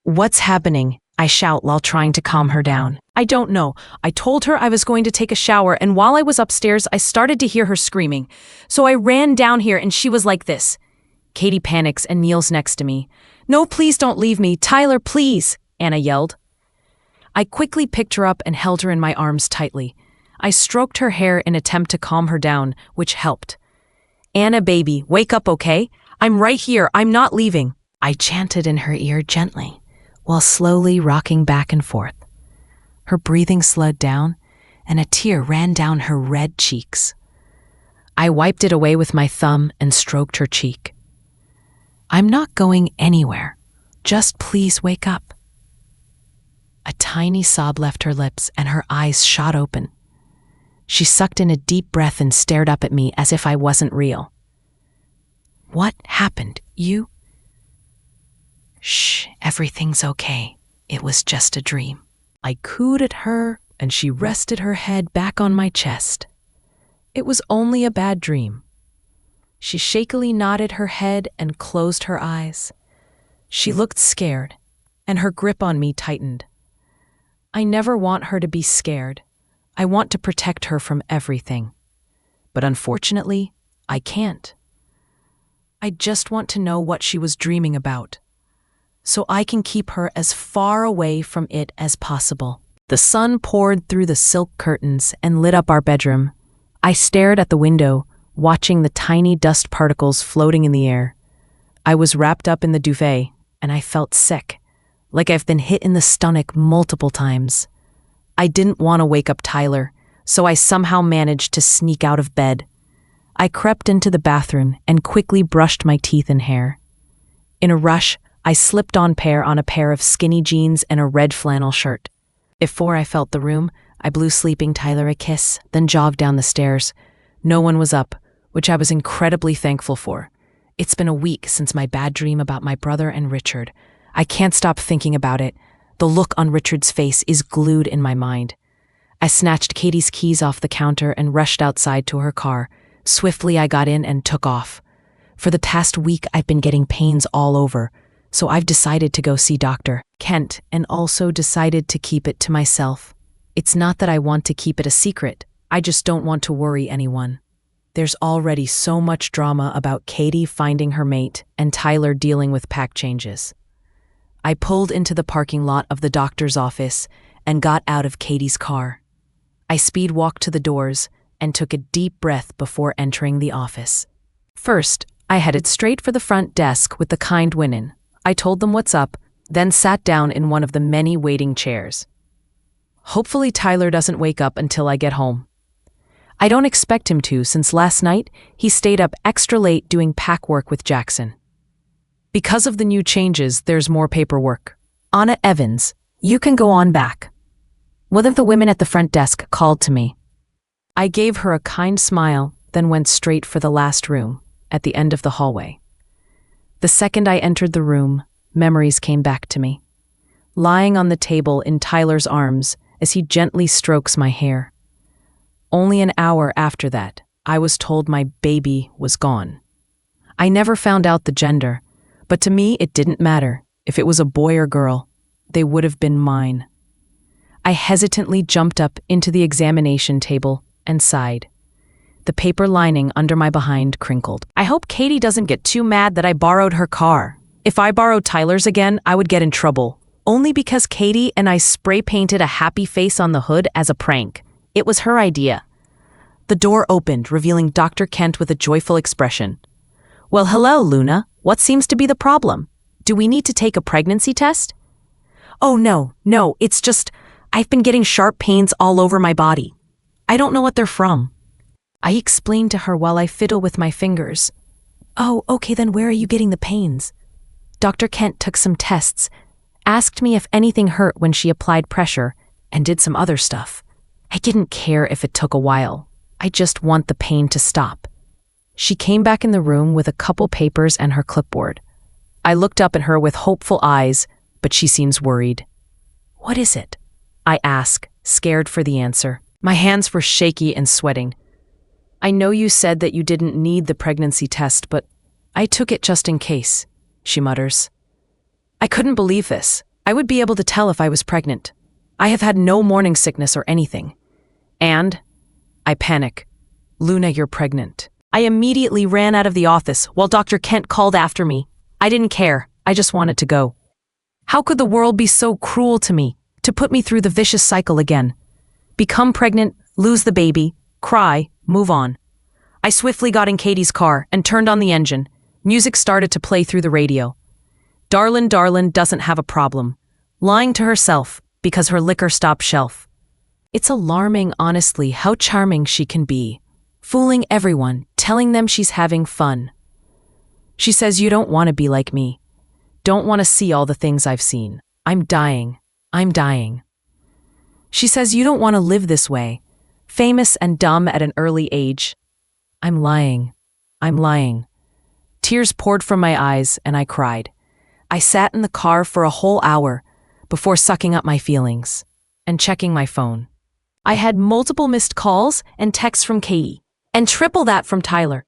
"What's happening?" I shout while trying to calm her down. "I don't know. I told her I was going to take a shower, and while I was upstairs, I started to hear her screaming. So I ran down here, and she was like this." Katie panics and kneels next to me. "No, please don't leave me. Tyler, please," Anna yelled. I quickly picked her up and held her in my arms tightly. I stroked her hair in an attempt to calm her down, which helped. "Anna, baby, wake up, okay? I'm right here. I'm not leaving," I chanted in her ear gently, while slowly rocking back and forth. Her breathing slowed down, and a tear ran down her red cheeks. I wiped it away with my thumb and stroked her cheek. "I'm not going anywhere. Just please wake up." A tiny sob left her lips, and her eyes shot open. She sucked in a deep breath and stared up at me as if I wasn't real. "What happened? You?" "Shh, everything's okay. It was just a dream." I cooed at her, and she rested her head back on my chest. "It was only a bad dream." She shakily nodded her head and closed her eyes. She looked scared, and her grip on me tightened. I never want her to be scared. I want to protect her from everything. But unfortunately, I can't. I just want to know what she was dreaming about, so I can keep her as far away from it as possible. The sun poured through the silk curtains and lit up our bedroom. I stared at the window, watching the tiny dust particles floating in the air. I was wrapped up in the duvet, and I felt sick, like I've been hit in the stomach multiple times. I didn't want to wake up Tyler, so I somehow managed to sneak out of bed. I crept into the bathroom and quickly brushed my teeth and hair. In a rush, I slipped on a pair of skinny jeans and a red flannel shirt. Before I felt the room, I blew sleeping Tyler a kiss, then jogged down the stairs. No one was up, which I was incredibly thankful for. It's been a week since my bad dream about my brother and Richard. I can't stop thinking about it. The look on Richard's face is glued in my mind. I snatched Katie's keys off the counter and rushed outside to her car. Swiftly, I got in and took off. For the past week, I've been getting pains all over, so I've decided to go see Dr. Kent and also decided to keep it to myself. It's not that I want to keep it a secret. I just don't want to worry anyone. There's already so much drama about Katie finding her mate and Tyler dealing with pack changes. I pulled into the parking lot of the doctor's office and got out of Katie's car. I speed walked to the doors and took a deep breath before entering the office. First, I headed straight for the front desk with the kind women. I told them what's up, then sat down in one of the many waiting chairs. Hopefully Tyler doesn't wake up until I get home. I don't expect him to, since last night he stayed up extra late doing pack work with Jackson. Because of the new changes, there's more paperwork. Anna Evans, you can go on back. One of the women at the front desk called to me. I gave her a kind smile, then went straight for the last room, at the end of the hallway. The second I entered the room, memories came back to me. Lying on the table in Tyler's arms as he gently strokes my hair. Only an hour after that, I was told my baby was gone. I never found out the gender, but to me it didn't matter. If it was a boy or girl, they would have been mine. I hesitantly jumped up into the examination table and sighed. The paper lining under my behind crinkled. I hope Katie doesn't get too mad that I borrowed her car. If I borrowed Tyler's again, I would get in trouble. Only because Katie and I spray painted a happy face on the hood as a prank. It was her idea. The door opened, revealing Dr. Kent with a joyful expression. Well, hello, Luna. What seems to be the problem? Do we need to take a pregnancy test? Oh, no, it's just, I've been getting sharp pains all over my body. I don't know what they're from. I explained to her while I fiddle with my fingers. Oh, okay, then where are you getting the pains? Dr. Kent took some tests, asked me if anything hurt when she applied pressure, and did some other stuff. I didn't care if it took a while. I just want the pain to stop. She came back in the room with a couple papers and her clipboard. I looked up at her with hopeful eyes, but she seems worried. "What is it?" I ask, scared for the answer. My hands were shaky and sweating. "I know you said that you didn't need the pregnancy test, but I took it just in case," she mutters. I couldn't believe this. I would be able to tell if I was pregnant. I have had no morning sickness or anything. And I panic. "Luna, you're pregnant." I immediately ran out of the office while Dr. Kent called after me. I didn't care. I just wanted to go. How could the world be so cruel to me, to put me through the vicious cycle again? Become pregnant, lose the baby, cry, move on. I swiftly got in Katie's car and turned on the engine. Music started to play through the radio. Darlin' doesn't have a problem. Lying to herself because her liquor stopped shelf. It's alarming, honestly, how charming she can be. Fooling everyone, telling them she's having fun. She says, "You don't want to be like me. Don't want to see all the things I've seen. I'm dying. I'm dying." She says, "You don't want to live this way. Famous and dumb at an early age." I'm lying. I'm lying. Tears poured from my eyes and I cried. I sat in the car for a whole hour before sucking up my feelings and checking my phone. I had multiple missed calls and texts from Katie, and triple that from Tyler.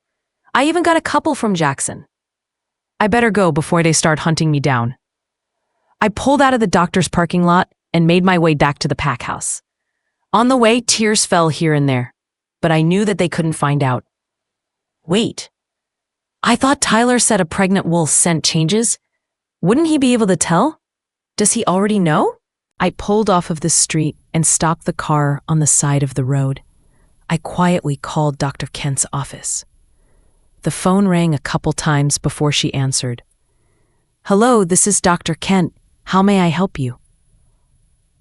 I even got a couple from Jackson. I better go before they start hunting me down. I pulled out of the doctor's parking lot and made my way back to the pack house. On the way, tears fell here and there, but I knew that they couldn't find out. Wait, I thought Tyler said a pregnant wolf's scent changes. Wouldn't he be able to tell? Does he already know? I pulled off of the street and stopped the car on the side of the road. I quietly called Dr. Kent's office. The phone rang a couple times before she answered. "Hello, this is Dr. Kent. How may I help you?"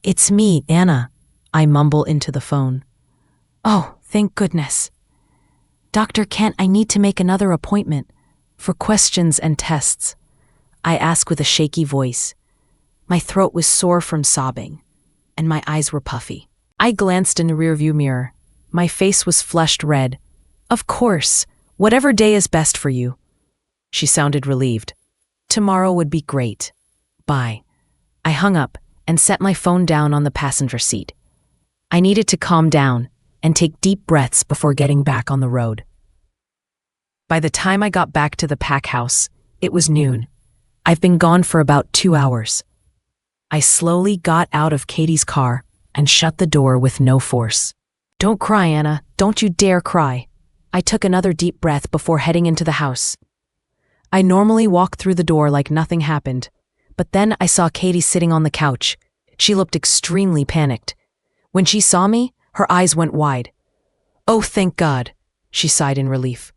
"It's me, Anna," I mumble into the phone. "Oh, thank goodness. Dr. Kent, I need to make another appointment for questions and tests," I ask with a shaky voice. My throat was sore from sobbing, and my eyes were puffy. I glanced in the rearview mirror. My face was flushed red. "Of course, whatever day is best for you." She sounded relieved. "Tomorrow would be great. Bye." I hung up and set my phone down on the passenger seat. I needed to calm down and take deep breaths before getting back on the road. By the time I got back to the pack house, it was noon. I've been gone for about 2 hours. I slowly got out of Katie's car and shut the door with no force. "Don't cry, Anna. Don't you dare cry." I took another deep breath before heading into the house. I normally walk through the door like nothing happened, but then I saw Katie sitting on the couch. She looked extremely panicked. When she saw me, her eyes went wide. "Oh, thank God," she sighed in relief.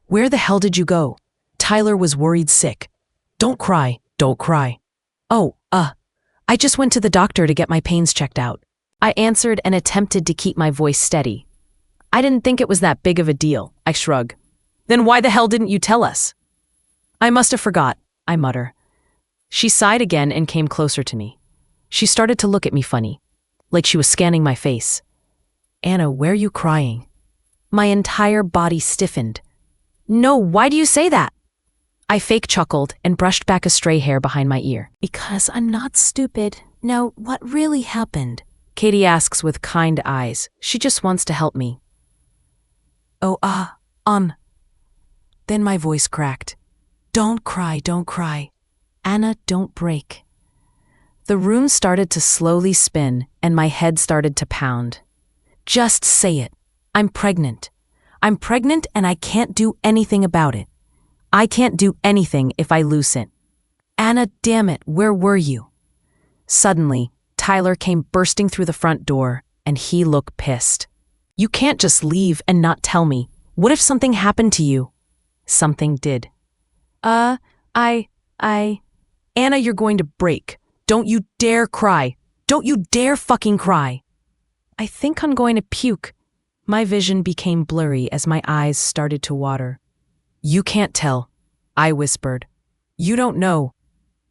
"Where the hell did you go?" Tyler was worried sick. "Don't cry, don't cry." "Oh, I just went to the doctor to get my pains checked out." I answered and attempted to keep my voice steady. "I didn't think it was that big of a deal," I shrug. "Then why the hell didn't you tell us?" "I must have forgot," I mutter. She sighed again and came closer to me. She started to look at me funny, like she was scanning my face. "Anna, where are you crying?" My entire body stiffened. "No, why do you say that?" I fake chuckled and brushed back a stray hair behind my ear. "Because I'm not stupid. Now, what really happened?" Katie asks with kind eyes. She just wants to help me. "Oh, Then my voice cracked. Don't cry. Anna, don't break." The room started to slowly spin and my head started to pound. "Just say it. I'm pregnant. I'm pregnant and I can't do anything about it. I can't do anything if I lose it. Anna, damn it, where were you?" Suddenly, Tyler came bursting through the front door, and he looked pissed. "You can't just leave and not tell me. What if something happened to you?" "Something did." Anna, you're going to break. Don't you dare cry. Don't you dare fucking cry." "I think I'm going to puke." My vision became blurry as my eyes started to water. "You can't tell," I whispered. "You don't know."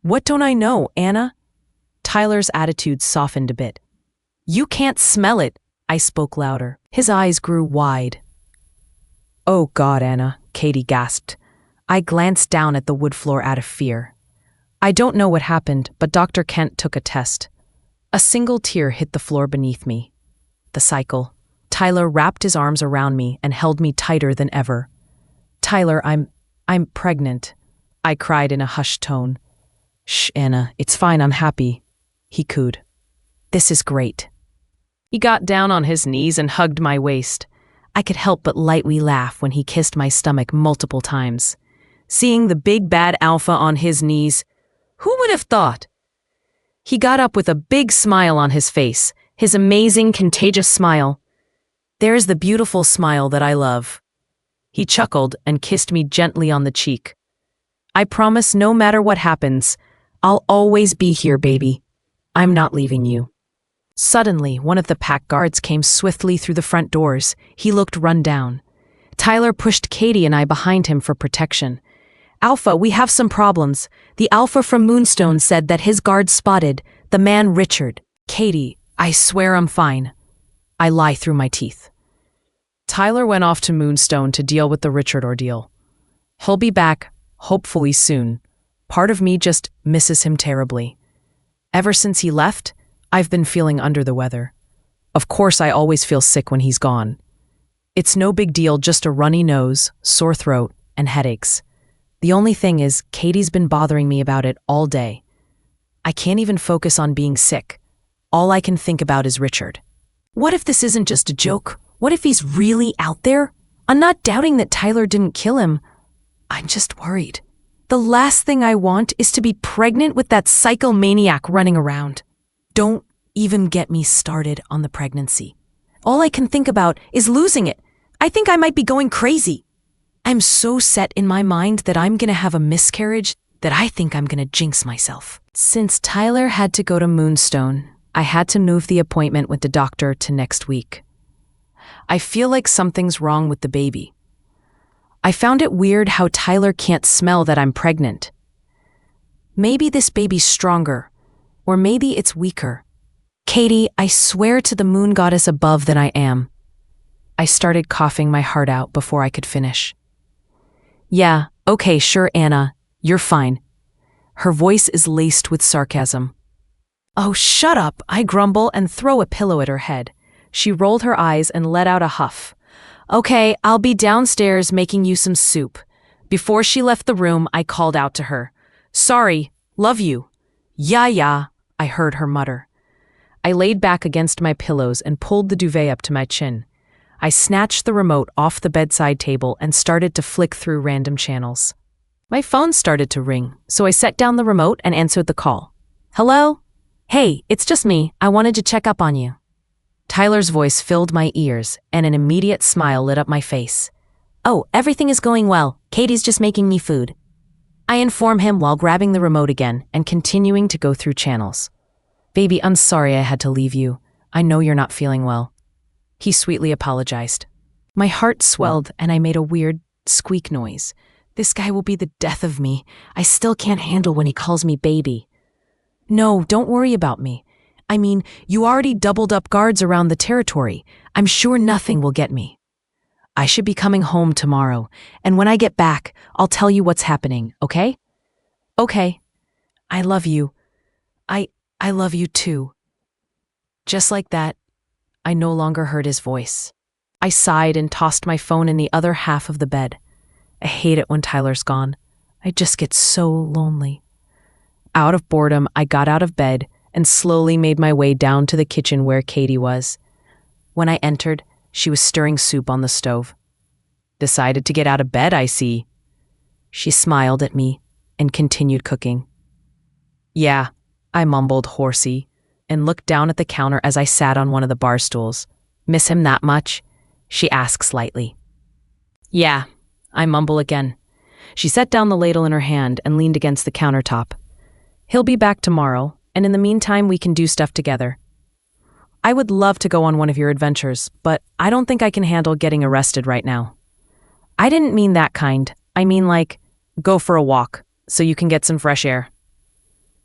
"What don't I know, Anna?" Tyler's attitude softened a bit. You can't smell it, I spoke louder. His eyes grew wide. Oh God, Anna, Katie gasped. I glanced down at the wood floor out of fear. I don't know what happened, but Dr. Kent took a test. A single tear hit the floor beneath me. The cycle. Tyler wrapped his arms around me and held me tighter than ever. Tyler, I'm pregnant, I cried in a hushed tone. Shh, Anna, it's fine, I'm happy, he cooed. This is great. He got down on his knees and hugged my waist. I could help but lightly laugh when he kissed my stomach multiple times. Seeing the big bad alpha on his knees, who would have thought? He got up with a big smile on his face, his amazing, contagious smile. There's the beautiful smile that I love. He chuckled and kissed me gently on the cheek. I promise no matter what happens, I'll always be here, baby. I'm not leaving you. Suddenly, one of the pack guards came swiftly through the front doors. He looked run down. Tyler pushed Katie and I behind him for protection. Alpha, we have some problems. The Alpha from Moonstone said that his guard spotted the man Richard. Katie, I swear I'm fine. I lie through my teeth. Tyler went off to Moonstone to deal with the Richard ordeal. He'll be back, hopefully soon. Part of me just misses him terribly. Ever since he left, I've been feeling under the weather. Of course, I always feel sick when he's gone. It's no big deal, just a runny nose, sore throat, and headaches. The only thing is, Katie's been bothering me about it all day. I can't even focus on being sick. All I can think about is Richard. What if this isn't just a joke? What if he's really out there? I'm not doubting that Tyler didn't kill him. I'm just worried. The last thing I want is to be pregnant with that psychomaniac running around. Don't even get me started on the pregnancy. All I can think about is losing it. I think I might be going crazy. I'm so set in my mind that I'm gonna have a miscarriage that I think I'm gonna jinx myself. Since Tyler had to go to Moonstone, I had to move the appointment with the doctor to next week. I feel like something's wrong with the baby. I found it weird how Tyler can't smell that I'm pregnant. Maybe this baby's stronger, or maybe it's weaker. Katie, I swear to the moon goddess above that I am. I started coughing my heart out before I could finish. Yeah, okay, sure, Anna, you're fine. Her voice is laced with sarcasm. Oh, shut up, I grumble and throw a pillow at her head. She rolled her eyes and let out a huff. Okay, I'll be downstairs making you some soup. Before she left the room, I called out to her. Sorry, love you. Yeah, I heard her mutter. I laid back against my pillows and pulled the duvet up to my chin. I snatched the remote off the bedside table and started to flick through random channels. My phone started to ring, so I set down the remote and answered the call. Hello? Hey, it's just me. I wanted to check up on you. Tyler's voice filled my ears, and an immediate smile lit up my face. Oh, everything is going well. Katie's just making me food. I inform him while grabbing the remote again and continuing to go through channels. Baby, I'm sorry I had to leave you. I know you're not feeling well. He sweetly apologized. My heart swelled and I made a weird squeak noise. This guy will be the death of me. I still can't handle when he calls me baby. No, don't worry about me. I mean, you already doubled up guards around the territory. I'm sure nothing will get me. I should be coming home tomorrow, and when I get back, I'll tell you what's happening, okay? Okay. I love you. I love you too. Just like that, I no longer heard his voice. I sighed and tossed my phone in the other half of the bed. I hate it when Tyler's gone. I just get so lonely. Out of boredom, I got out of bed and slowly made my way down to the kitchen where Katie was. When I entered, she was stirring soup on the stove. Decided to get out of bed, I see. She smiled at me and continued cooking. Yeah, I mumbled hoarsely and looked down at the counter as I sat on one of the bar stools. Miss him that much? She asked lightly. Yeah, I mumble again. She set down the ladle in her hand and leaned against the countertop. He'll be back tomorrow, and in the meantime we can do stuff together. I would love to go on one of your adventures, but I don't think I can handle getting arrested right now. I didn't mean that kind. I mean like, go for a walk, so you can get some fresh air.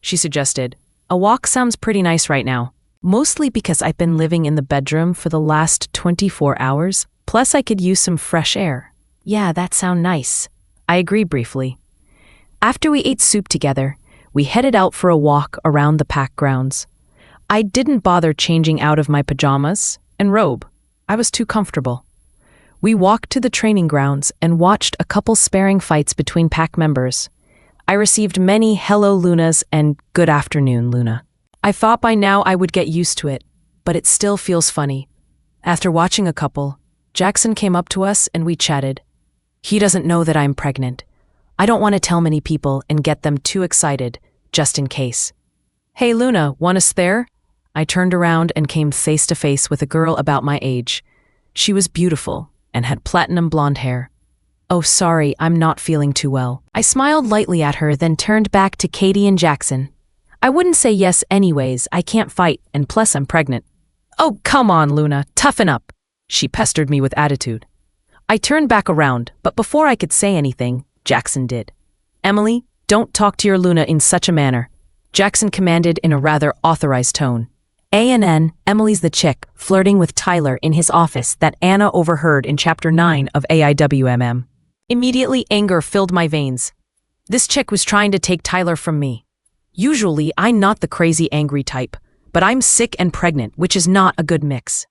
She suggested, A walk sounds pretty nice right now, mostly because I've been living in the bedroom for the last 24 hours, plus I could use some fresh air. Yeah, that sounds nice. I agree briefly. After we ate soup together, we headed out for a walk around the pack grounds. I didn't bother changing out of my pajamas and robe. I was too comfortable. We walked to the training grounds and watched a couple sparring fights between pack members. I received many hello Lunas and good afternoon Luna. I thought by now I would get used to it, but it still feels funny. After watching a couple, Jackson came up to us and we chatted. He doesn't know that I'm pregnant. I don't want to tell many people and get them too excited, just in case. Hey Luna, want us there? I turned around and came face to face with a girl about my age. She was beautiful and had platinum blonde hair. Oh, sorry, I'm not feeling too well. I smiled lightly at her, then turned back to Katie and Jackson. I wouldn't say yes anyways, I can't fight, and plus I'm pregnant. Oh, come on, Luna, toughen up. She pestered me with attitude. I turned back around, but before I could say anything, Jackson did. Emily, don't talk to your Luna in such a manner, Jackson commanded in a rather authorized tone. A&N, Emily's the chick, flirting with Tyler in his office that Anna overheard in Chapter 9 of AIWMM. Immediately anger filled my veins. This chick was trying to take Tyler from me. Usually, I'm not the crazy angry type, but I'm sick and pregnant, which is not a good mix.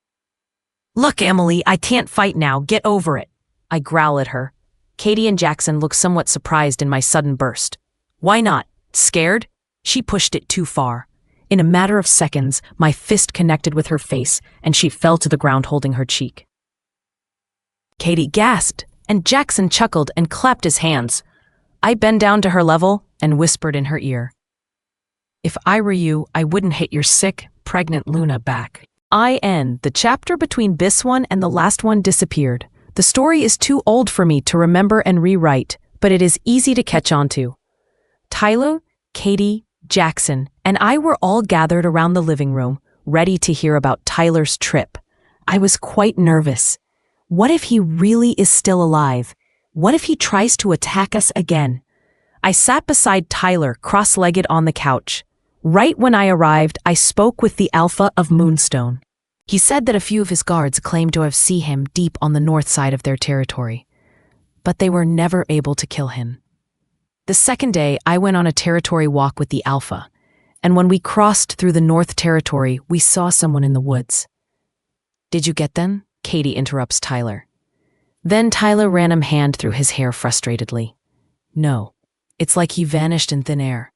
Look, Emily, I can't fight now, get over it. I growl at her. Katie and Jackson look somewhat surprised in my sudden burst. Why not? Scared? She pushed it too far. In a matter of seconds, my fist connected with her face, and she fell to the ground holding her cheek. Katie gasped, and Jackson chuckled and clapped his hands. I bent down to her level and whispered in her ear. If I were you, I wouldn't hit your sick, pregnant Luna back. The chapter between this one and the last one disappeared. The story is too old for me to remember and rewrite, but it is easy to catch on to. Tyler, Katie, Jackson, and I were all gathered around the living room, ready to hear about Tyler's trip. I was quite nervous. What if he really is still alive? What if he tries to attack us again? I sat beside Tyler, cross-legged on the couch. Right when I arrived, I spoke with the Alpha of Moonstone. He said that a few of his guards claimed to have seen him deep on the north side of their territory, but they were never able to kill him. The second day, I went on a territory walk with the Alpha, and when we crossed through the North Territory, we saw someone in the woods. Did you get them? Katie interrupts Tyler. Then Tyler ran a hand through his hair frustratedly. No, it's like he vanished in thin air.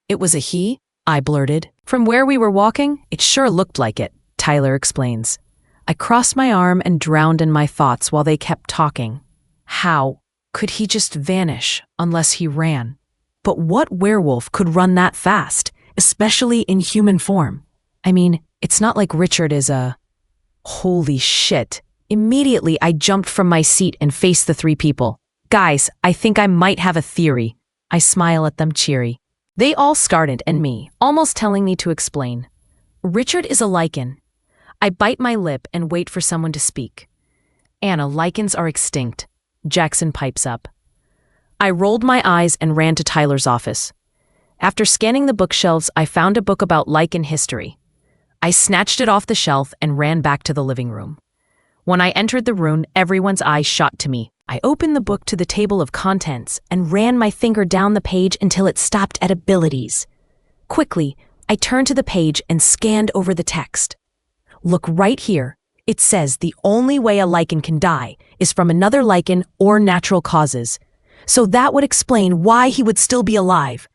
It was a he? I blurted. From where we were walking, it sure looked like it, Tyler explains. I crossed my arm and drowned in my thoughts while they kept talking. How could he just vanish unless he ran? But what werewolf could run that fast, especially in human form? I mean, it's not like Richard is a... Holy shit. Immediately, I jumped from my seat and faced the three people. Guys, I think I might have a theory. I smile at them cheery. They all started and me, almost telling me to explain. Richard is a lichen. I bite my lip and wait for someone to speak. Anna, lichens are extinct. Jackson pipes up. I rolled my eyes and ran to Tyler's office. After scanning the bookshelves, I found a book about lichen history. I snatched it off the shelf and ran back to the living room. When I entered the room, everyone's eyes shot to me. I opened the book to the table of contents and ran my finger down the page until it stopped at abilities. Quickly, I turned to the page and scanned over the text. Look right here. It says the only way a lichen can die is from another lichen or natural causes. So that would explain why he would still be alive.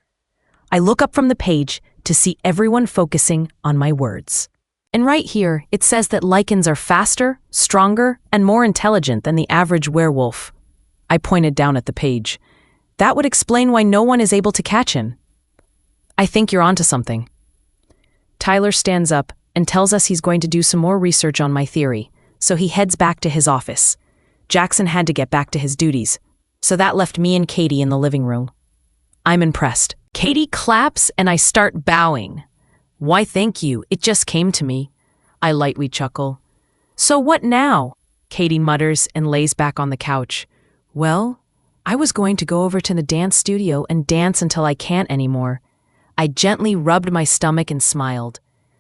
I look up from the page to see everyone focusing on my words. And right here, it says that lichens are faster, stronger, and more intelligent than the average werewolf. I pointed down at the page. That would explain why no one is able to catch him. I think you're onto something. Tyler stands up and tells us he's going to do some more research on my theory, so he heads back to his office. Jackson had to get back to his duties, so that left me and Katie in the living room. I'm impressed. Katie claps and I start bowing. Why, thank you, it just came to me. I lightly chuckle. So what now? Katie mutters and lays back on the couch. Well, I was going to go over to the dance studio and dance until I can't anymore. I gently rubbed my stomach and smiled.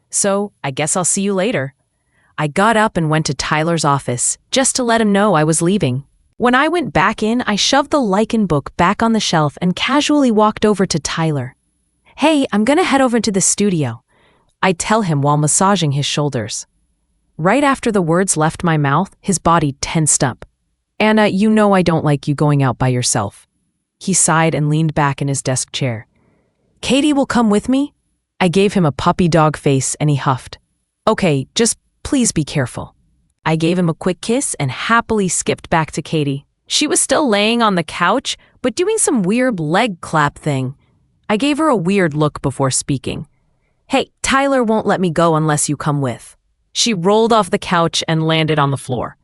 So, I guess I'll see you later. I got up and went to Tyler's office, just to let him know I was leaving. When I went back in, I shoved the lichen book back on the shelf and casually walked over to Tyler. Hey, I'm gonna head over to the studio, I tell him while massaging his shoulders. Right after the words left my mouth, his body tensed up. Anna, you know I don't like you going out by yourself. He sighed and leaned back in his desk chair. Katie will come with me? I gave him a puppy dog face and he huffed. Okay, just please be careful. I gave him a quick kiss and happily skipped back to Katie. She was still laying on the couch, but doing some weird leg clap thing. I gave her a weird look before speaking. Hey, Tyler won't let me go unless you come with. She rolled off the couch and landed on the floor.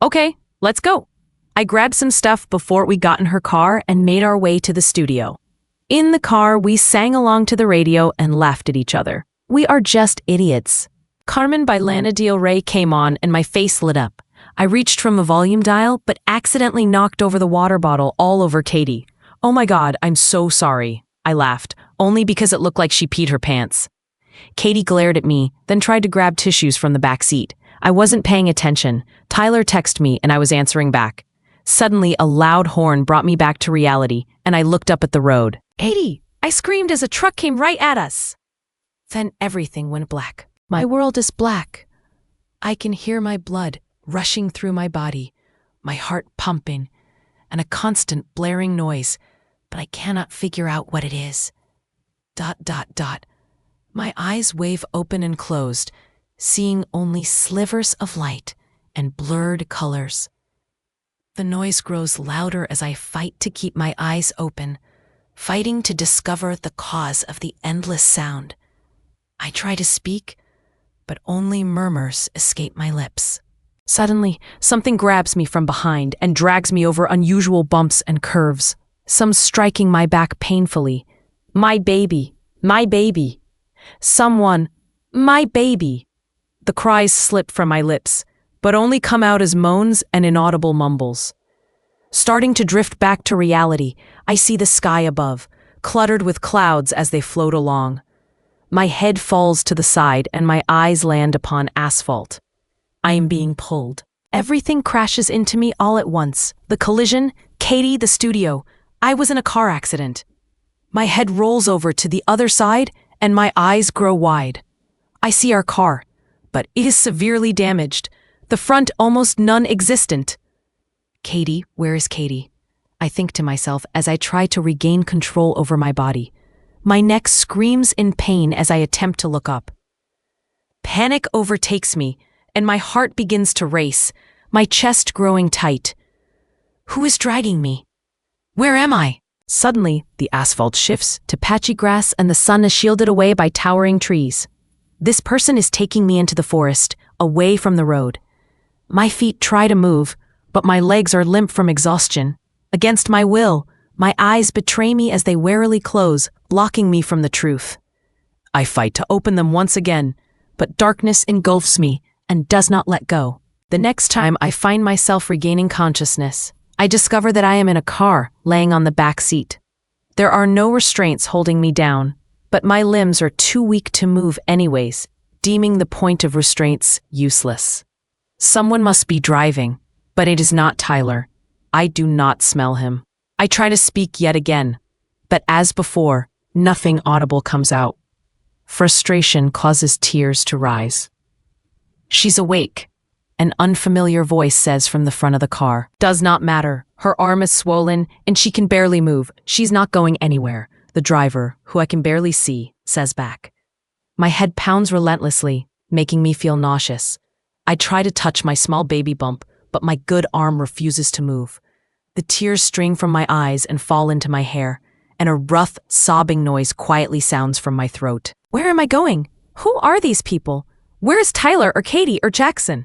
Okay, let's go. I grabbed some stuff before we got in her car and made our way to the studio. In the car, we sang along to the radio and laughed at each other. We are just idiots. Carmen by Lana Del Rey came on and my face lit up. I reached from a volume dial, but accidentally knocked over the water bottle all over Katie. Oh my God, I'm so sorry. I laughed, only because it looked like she peed her pants. Katie glared at me, then tried to grab tissues from the back seat. I wasn't paying attention. Tyler texted me and I was answering back. Suddenly, a loud horn brought me back to reality, and I looked up at the road. Katie! I screamed as a truck came right at us. Then everything went black. My world is black. I can hear my blood rushing through my body, my heart pumping, and a constant blaring noise, but I cannot figure out what it is. ... My eyes wave open and closed, seeing only slivers of light and blurred colors. The noise grows louder as I fight to keep my eyes open, fighting to discover the cause of the endless sound. I try to speak, but only murmurs escape my lips. Suddenly, something grabs me from behind and drags me over unusual bumps and curves, some striking my back painfully. My baby, my baby. Someone, my baby. The cries slip from my lips, but only come out as moans and inaudible mumbles. Starting to drift back to reality, I see the sky above, cluttered with clouds as they float along. My head falls to the side and my eyes land upon asphalt. I am being pulled. Everything crashes into me all at once. The collision, Katie, the studio. I was in a car accident. My head rolls over to the other side and my eyes grow wide. I see our car, but it is severely damaged. The front almost non-existent. Katie, where is Katie? I think to myself as I try to regain control over my body. My neck screams in pain as I attempt to look up. Panic overtakes me, and my heart begins to race, my chest growing tight. Who is dragging me? Where am I? Suddenly, the asphalt shifts to patchy grass and the sun is shielded away by towering trees. This person is taking me into the forest, away from the road. My feet try to move, but my legs are limp from exhaustion. Against my will, my eyes betray me as they warily close, blocking me from the truth. I fight to open them once again, but darkness engulfs me and does not let go. The next time I find myself regaining consciousness, I discover that I am in a car, laying on the back seat. There are no restraints holding me down, but my limbs are too weak to move anyways, deeming the point of restraints useless. Someone must be driving, but it is not Tyler. I do not smell him. I try to speak yet again, but as before, nothing audible comes out. Frustration causes tears to rise. She's awake, an unfamiliar voice says from the front of the car. Does not matter. Her arm is swollen and she can barely move. She's not going anywhere. The driver, who I can barely see, says back. My head pounds relentlessly, making me feel nauseous. I try to touch my small baby bump, but my good arm refuses to move. The tears stream from my eyes and fall into my hair, and a rough, sobbing noise quietly sounds from my throat. Where am I going? Who are these people? Where is Tyler or Katie or Jackson?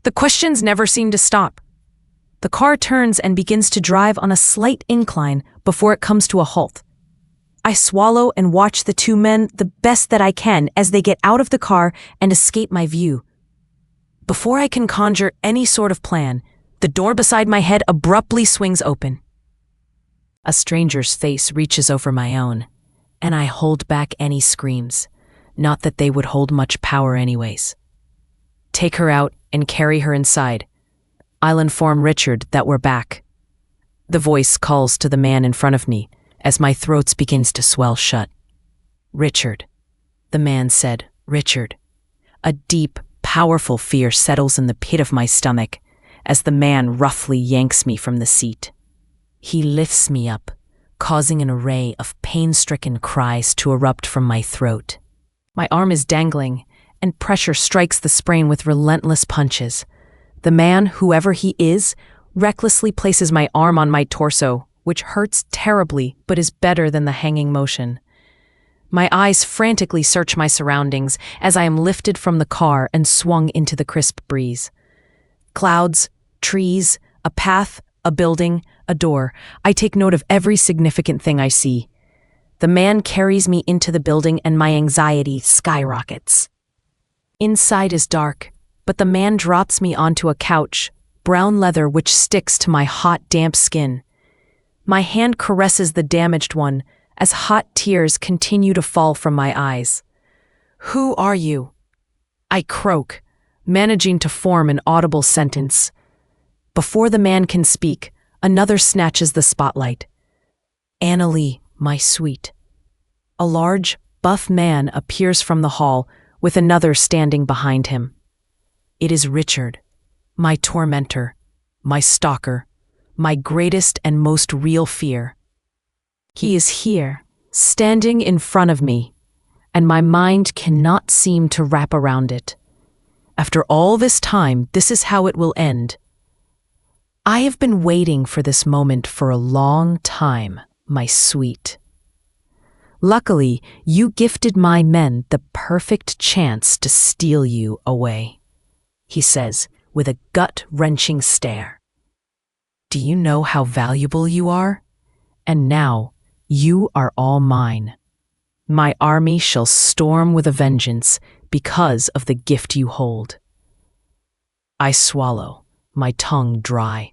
The questions never seem to stop. The car turns and begins to drive on a slight incline before it comes to a halt. I swallow and watch the two men the best that I can as they get out of the car and escape my view. Before I can conjure any sort of plan, the door beside my head abruptly swings open. A stranger's face reaches over my own. and I hold back any screams. Not that they would hold much power anyways. Take her out and carry her inside. I'll inform Richard that we're back. The voice calls to the man in front of me as my throat begins to swell shut. Richard. The man said, Richard. A deep, powerful fear settles in the pit of my stomach as the man roughly yanks me from the seat. He lifts me up, causing an array of pain-stricken cries to erupt from my throat. My arm is dangling, and pressure strikes the sprain with relentless punches. The man, whoever he is, recklessly places my arm on my torso, which hurts terribly but is better than the hanging motion. My eyes frantically search my surroundings as I am lifted from the car and swung into the crisp breeze. Clouds, trees, a path, a building, a door. I take note of every significant thing I see. The man carries me into the building and my anxiety skyrockets. Inside is dark, but the man drops me onto a couch, brown leather which sticks to my hot, damp skin. My hand caresses the damaged one as hot tears continue to fall from my eyes. Who are you? I croak, managing to form an audible sentence. Before the man can speak, another snatches the spotlight. Annalie, my sweet. A large, buff man appears from the hall with another standing behind him. It is Richard, my tormentor, my stalker, my greatest and most real fear. He is here, standing in front of me, and my mind cannot seem to wrap around it. After all this time, this is how it will end. I have been waiting for this moment for a long time, my sweet. Luckily, you gifted my men the perfect chance to steal you away, he says with a gut-wrenching stare. Do you know how valuable you are? And now, you are all mine. My army shall storm with a vengeance because of the gift you hold. I swallow, my tongue dry.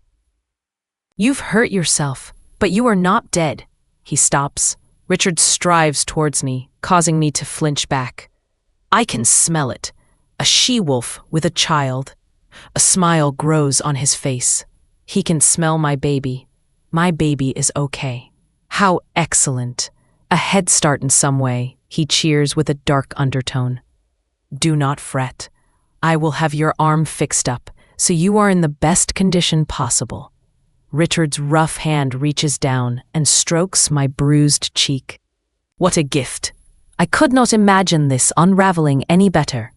You've hurt yourself, but you are not dead. He stops. Richard strives towards me, causing me to flinch back. I can smell it. A she-wolf with a child. A smile grows on his face. He can smell my baby. My baby is okay. How excellent. A head start in some way, he cheers with a dark undertone. Do not fret. I will have your arm fixed up, so you are in the best condition possible. Richard's rough hand reaches down and strokes my bruised cheek. What a gift! I could not imagine this unraveling any better.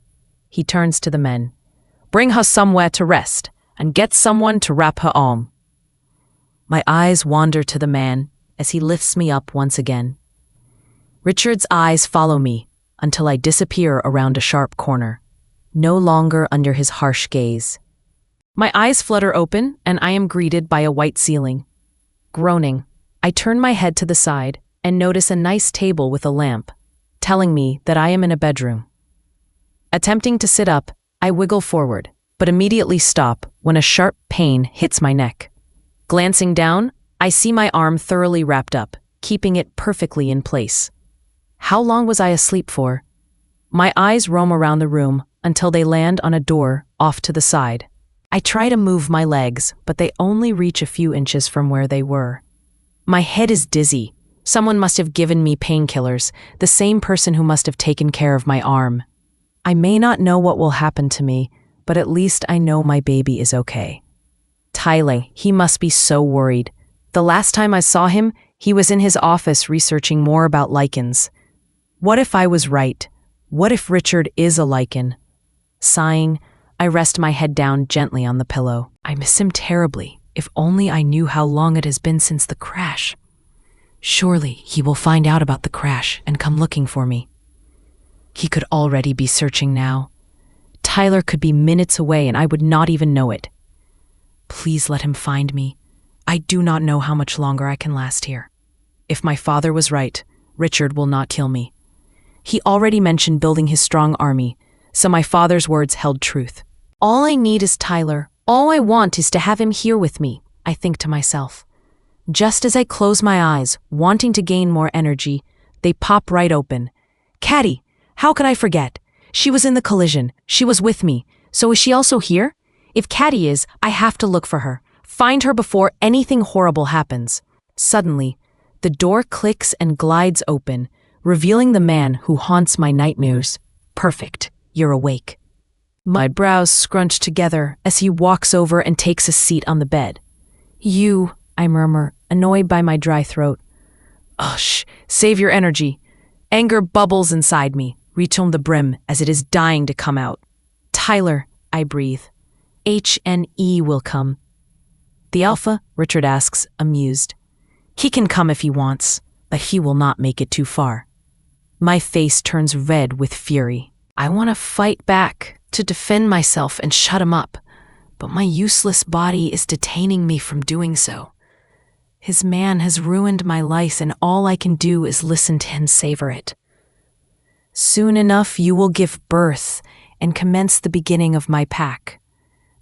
He turns to the men. Bring her somewhere to rest, and get someone to wrap her arm. My eyes wander to the man as he lifts me up once again. Richard's eyes follow me until I disappear around a sharp corner, no longer under his harsh gaze. My eyes flutter open, and I am greeted by a white ceiling. Groaning, I turn my head to the side and notice a nice table with a lamp, telling me that I am in a bedroom. Attempting to sit up, I wiggle forward, but immediately stop when a sharp pain hits my neck. Glancing down, I see my arm thoroughly wrapped up, keeping it perfectly in place. How long was I asleep for? My eyes roam around the room until they land on a door off to the side. I try to move my legs, but they only reach a few inches from where they were. My head is dizzy. Someone must have given me painkillers, the same person who must have taken care of my arm. I may not know what will happen to me, but at least I know my baby is okay. Tyler, he must be so worried. The last time I saw him, he was in his office researching more about lichens. What if I was right? What if Richard is a lichen? Sighing, I rest my head down gently on the pillow. I miss him terribly. If only I knew how long it has been since the crash. Surely he will find out about the crash and come looking for me. He could already be searching now. Tyler could be minutes away and I would not even know it. Please let him find me. I do not know how much longer I can last here. If my father was right, Richard will not kill me. He already mentioned building his strong army, so my father's words held truth. All I need is Tyler. All I want is to have him here with me, I think to myself. Just as I close my eyes, wanting to gain more energy, They pop right open. Caddy, how could I forget? She was in the collision. She was with me. So is she also here? If Caddy is, I have to look for her. Find her before anything horrible happens. Suddenly, the door clicks and glides open, revealing the man who haunts my nightmares. Perfect. You're awake. My brows scrunch together as he walks over and takes a seat on the bed. You, I murmur, annoyed by my dry throat. Shh, save your energy. Anger bubbles inside me, reaching on the brim as it is dying to come out. Tyler, I breathe. H&E will come. The Alpha, Richard asks, amused. He can come if he wants, but he will not make it too far. My face turns red with fury. I want to fight back, to defend myself and shut him up, but my useless body is detaining me from doing so. His man has ruined my life, and all I can do is listen to him savor it. Soon enough you will give birth and commence the beginning of my pack.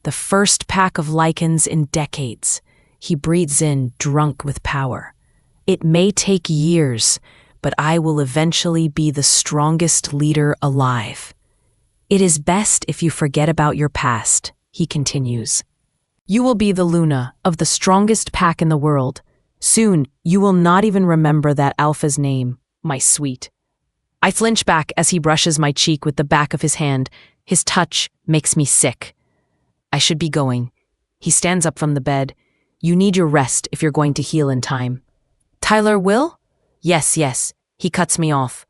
The first pack of lichens in decades. He breathes in, drunk with power. It may take years, but I will eventually be the strongest leader alive. It is best if you forget about your past, he continues. You will be the Luna of the strongest pack in the world. Soon, you will not even remember that Alpha's name, my sweet. I flinch back as he brushes my cheek with the back of his hand. His touch makes me sick. I should be going. He stands up from the bed. You need your rest if you're going to heal in time. Tyler will? Yes. He cuts me off.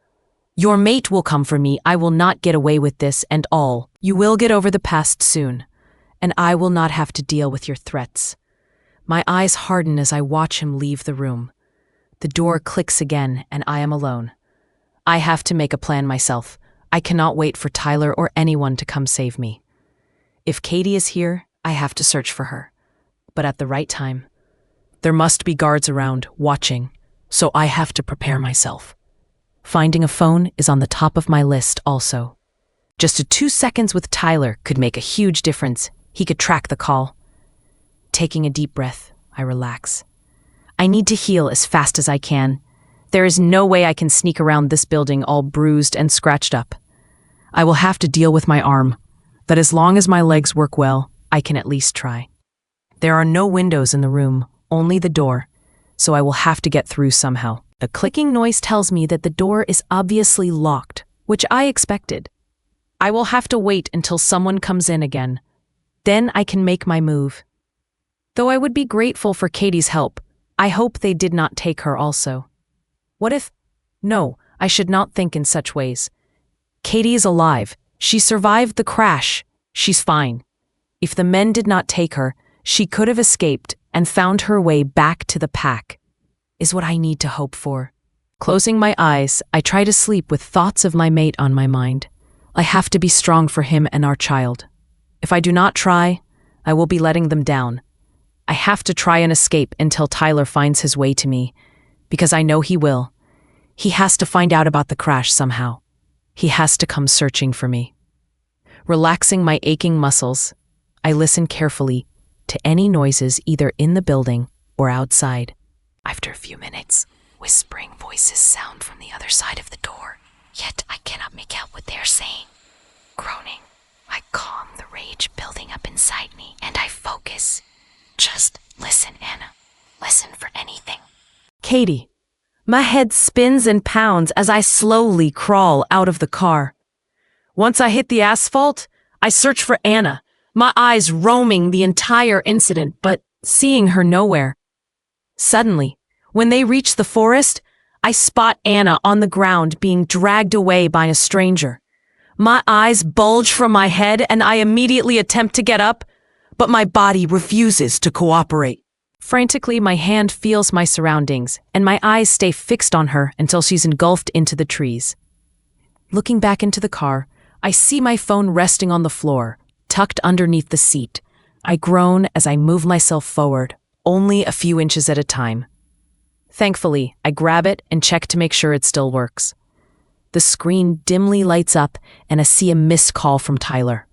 Your mate will come for me. I will not get away with this and all. You will get over the past soon, and I will not have to deal with your threats. My eyes harden as I watch him leave the room. The door clicks again, and I am alone. I have to make a plan myself. I cannot wait for Tyler or anyone to come save me. If Katie is here, I have to search for her. But at the right time. There must be guards around, watching, so I have to prepare myself. Finding a phone is on the top of my list also. Just 2 seconds with Tyler could make a huge difference. He could track the call. Taking a deep breath, I relax. I need to heal as fast as I can. There is no way I can sneak around this building all bruised and scratched up. I will have to deal with my arm, but as long as my legs work well, I can at least try. There are no windows in the room, only the door, so I will have to get through somehow. A clicking noise tells me that the door is obviously locked, which I expected. I will have to wait until someone comes in again. Then I can make my move. Though I would be grateful for Katie's help, I hope they did not take her also. What if? No, I should not think in such ways. Katie is alive. She survived the crash. She's fine. If the men did not take her, she could have escaped and found her way back to the pack, is what I need to hope for. Closing my eyes, I try to sleep with thoughts of my mate on my mind. I have to be strong for him and our child. If I do not try, I will be letting them down. I have to try and escape until Tyler finds his way to me, because I know he will. He has to find out about the crash somehow. He has to come searching for me. Relaxing my aching muscles, I listen carefully to any noises either in the building or outside. After a few minutes, whispering voices sound from the other side of the door, yet I cannot make out what they are saying. Groaning, I calm the rage building up inside me, and I focus. Just listen, Anna. Listen for anything. Katie. My head spins and pounds as I slowly crawl out of the car. Once I hit the asphalt, I search for Anna, my eyes roaming the entire incident, but seeing her nowhere. Suddenly, when they reach the forest, I spot Anna on the ground being dragged away by a stranger. My eyes bulge from my head and I immediately attempt to get up, but my body refuses to cooperate. Frantically, my hand feels my surroundings, and my eyes stay fixed on her until she's engulfed into the trees. Looking back into the car, I see my phone resting on the floor, tucked underneath the seat. I groan as I move myself forward, only a few inches at a time. Thankfully, I grab it and check to make sure it still works. The screen dimly lights up, and I see a missed call from Tyler.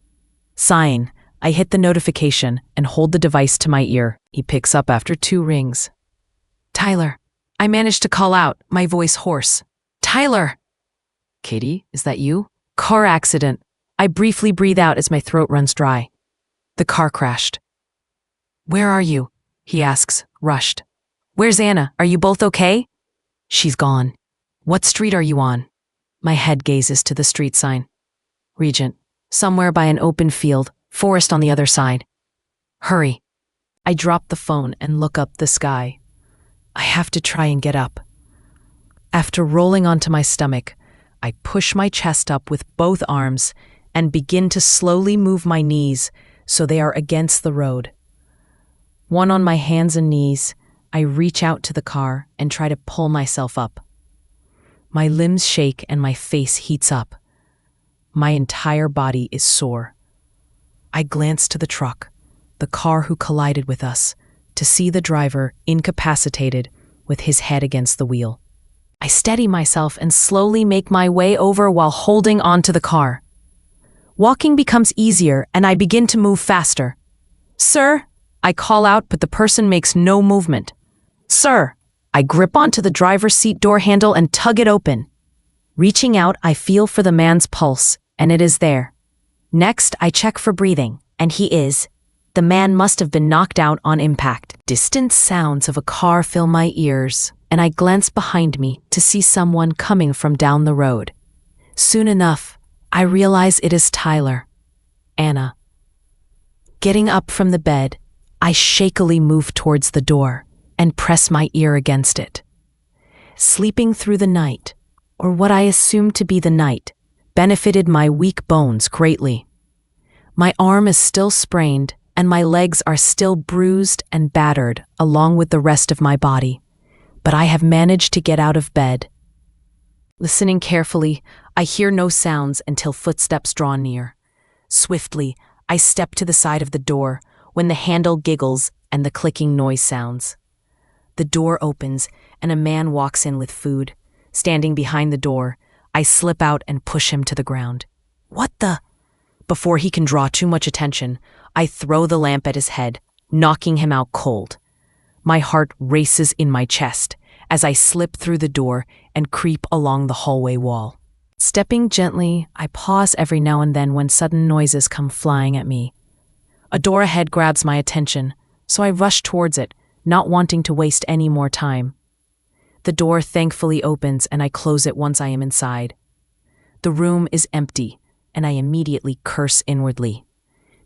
Sighing, I hit the notification and hold the device to my ear. He picks up after 2 rings. Tyler, I managed to call out, my voice hoarse. Tyler! Katie, is that you? Car accident. I briefly breathe out as my throat runs dry. The car crashed. Where are you? He asks, rushed. Where's Anna? Are you both okay? She's gone. What street are you on? My head gazes to the street sign. Regent. Somewhere by an open field, forest on the other side. Hurry. I drop the phone and look up the sky. I have to try and get up. After rolling onto my stomach, I push my chest up with both arms and begin to slowly move my knees so they are against the road. One on my hands and knees, I reach out to the car and try to pull myself up. My limbs shake and my face heats up. My entire body is sore. I glance to the truck, the car who collided with us, to see the driver incapacitated with his head against the wheel. I steady myself and slowly make my way over while holding onto the car. Walking becomes easier and I begin to move faster. Sir, I call out, but the person makes no movement. Sir, I grip onto the driver's seat door handle and tug it open. Reaching out, I feel for the man's pulse, and it is there. Next, I check for breathing, and he is. The man must have been knocked out on impact. Distant sounds of a car fill my ears, and I glance behind me to see someone coming from down the road. Soon enough, I realize it is Tyler. Anna. Getting up from the bed, I shakily move towards the door and press my ear against it. Sleeping through the night, or what I assumed to be the night, benefited my weak bones greatly. My arm is still sprained, and my legs are still bruised and battered along with the rest of my body, but I have managed to get out of bed. Listening carefully, I hear no sounds until footsteps draw near. Swiftly, I step to the side of the door when the handle giggles and the clicking noise sounds. The door opens and a man walks in with food. Standing behind the door, I slip out and push him to the ground. What the? Before he can draw too much attention, I throw the lamp at his head, knocking him out cold. My heart races in my chest as I slip through the door and creep along the hallway wall. Stepping gently, I pause every now and then when sudden noises come flying at me. A door ahead grabs my attention, so I rush towards it, not wanting to waste any more time. The door thankfully opens and I close it once I am inside. The room is empty, and I immediately curse inwardly.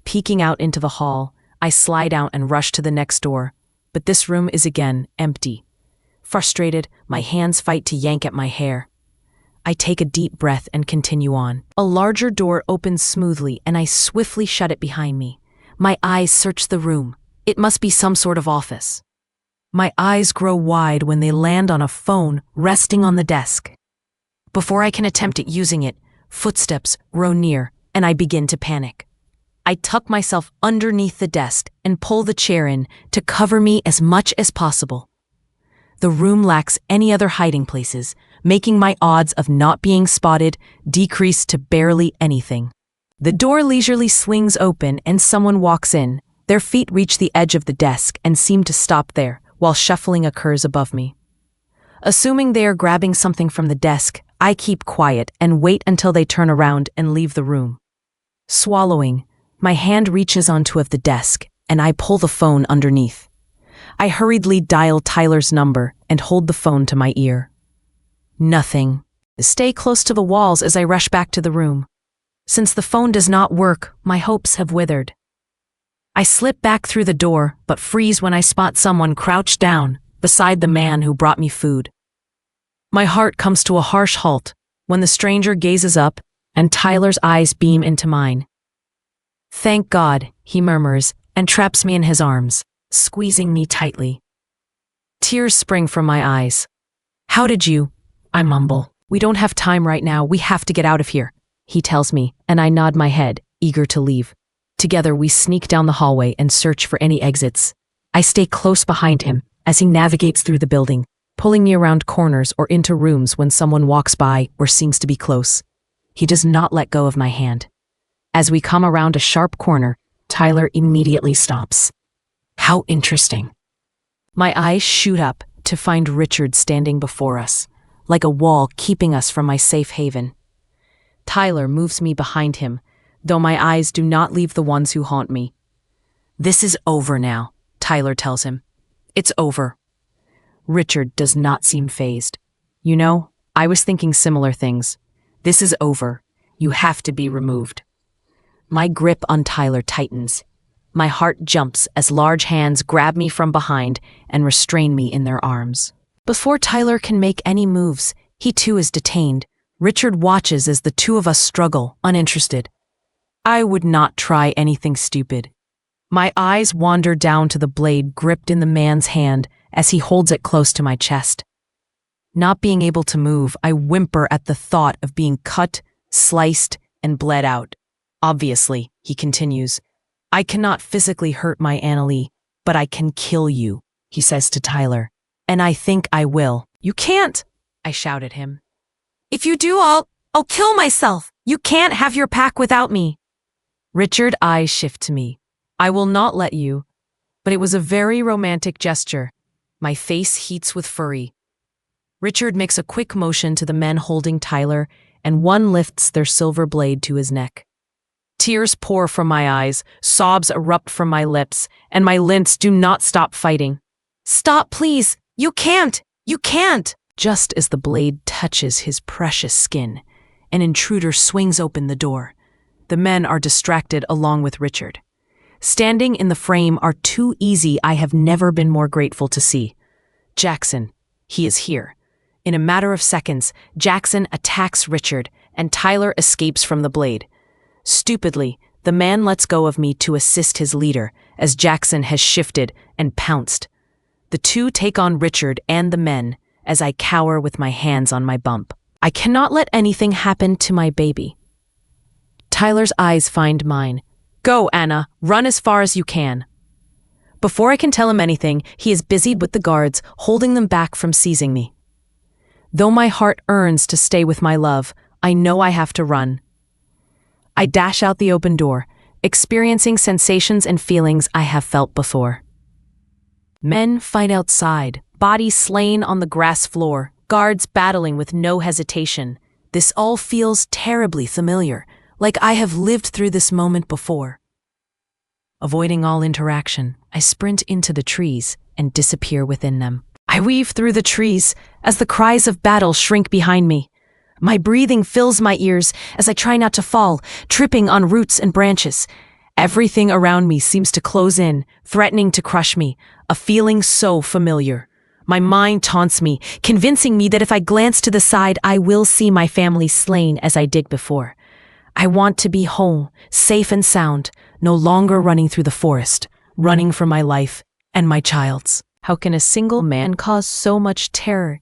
Peeking out into the hall, I slide out and rush to the next door, but this room is again empty. Frustrated, my hands fight to yank at my hair. I take a deep breath and continue on. A larger door opens smoothly and I swiftly shut it behind me. My eyes search the room. It must be some sort of office. My eyes grow wide when they land on a phone resting on the desk. Before I can attempt at using it, footsteps grow near and I begin to panic. I tuck myself underneath the desk and pull the chair in to cover me as much as possible. The room lacks any other hiding places, making my odds of not being spotted decrease to barely anything. The door leisurely swings open and someone walks in. Their feet reach the edge of the desk and seem to stop there, while shuffling occurs above me. Assuming they are grabbing something from the desk, I keep quiet and wait until they turn around and leave the room. Swallowing, my hand reaches onto the desk and I pull the phone underneath. I hurriedly dial Tyler's number and hold the phone to my ear. Nothing. Stay close to the walls as I rush back to the room. Since the phone does not work, my hopes have withered. I slip back through the door, but freeze when I spot someone crouched down beside the man who brought me food. My heart comes to a harsh halt when the stranger gazes up and Tyler's eyes beam into mine. Thank God, he murmurs and traps me in his arms, squeezing me tightly. Tears spring from my eyes. How did you? I mumble. We don't have time right now. We have to get out of here, he tells me, and I nod my head, eager to leave. Together we sneak down the hallway and search for any exits. I stay close behind him as he navigates through the building, pulling me around corners or into rooms when someone walks by or seems to be close. He does not let go of my hand. As we come around a sharp corner, Tyler immediately stops. How interesting. My eyes shoot up to find Richard standing before us, like a wall keeping us from my safe haven. Tyler moves me behind him, though my eyes do not leave the ones who haunt me. "This is over now," Tyler tells him. "It's over." Richard does not seem fazed. "You know, I was thinking similar things. This is over. You have to be removed." My grip on Tyler tightens. My heart jumps as large hands grab me from behind and restrain me in their arms. Before Tyler can make any moves, he too is detained. Richard watches as the two of us struggle, uninterested. I would not try anything stupid. My eyes wander down to the blade gripped in the man's hand as he holds it close to my chest. Not being able to move, I whimper at the thought of being cut, sliced, and bled out. "Obviously," he continues, "I cannot physically hurt my Annalie, but I can kill you," he says to Tyler. "And I think I will." "You can't," I shout at him. "If you do, I'll kill myself. You can't have your pack without me." Richard's eyes shift to me. "I will not let you." But it was a very romantic gesture. My face heats with fury. Richard makes a quick motion to the men holding Tyler, and one lifts their silver blade to his neck. Tears pour from my eyes, sobs erupt from my lips, and my limbs do not stop fighting. "Stop, please! You can't! You can't!" Just as the blade touches his precious skin, an intruder swings open the door. The men are distracted along with Richard. Standing in the frame are two easy I have never been more grateful to see. Jackson, he is here. In a matter of seconds, Jackson attacks Richard, and Tyler escapes from the blade. Stupidly, the man lets go of me to assist his leader, as Jackson has shifted and pounced. The two take on Richard and the men, as I cower with my hands on my bump. I cannot let anything happen to my baby. Tyler's eyes find mine. "Go, Anna, run as far as you can." Before I can tell him anything, he is busied with the guards, holding them back from seizing me. Though my heart yearns to stay with my love, I know I have to run. I dash out the open door, experiencing sensations and feelings I have felt before. Men fight outside, bodies slain on the grass floor, guards battling with no hesitation. This all feels terribly familiar, like I have lived through this moment before. Avoiding all interaction, I sprint into the trees and disappear within them. I weave through the trees as the cries of battle shrink behind me. My breathing fills my ears as I try not to fall, tripping on roots and branches. Everything around me seems to close in, threatening to crush me, a feeling so familiar. My mind taunts me, convincing me that if I glance to the side, I will see my family slain as I did before. I want to be whole, safe and sound, no longer running through the forest, running for my life and my child's. How can a single man cause so much terror?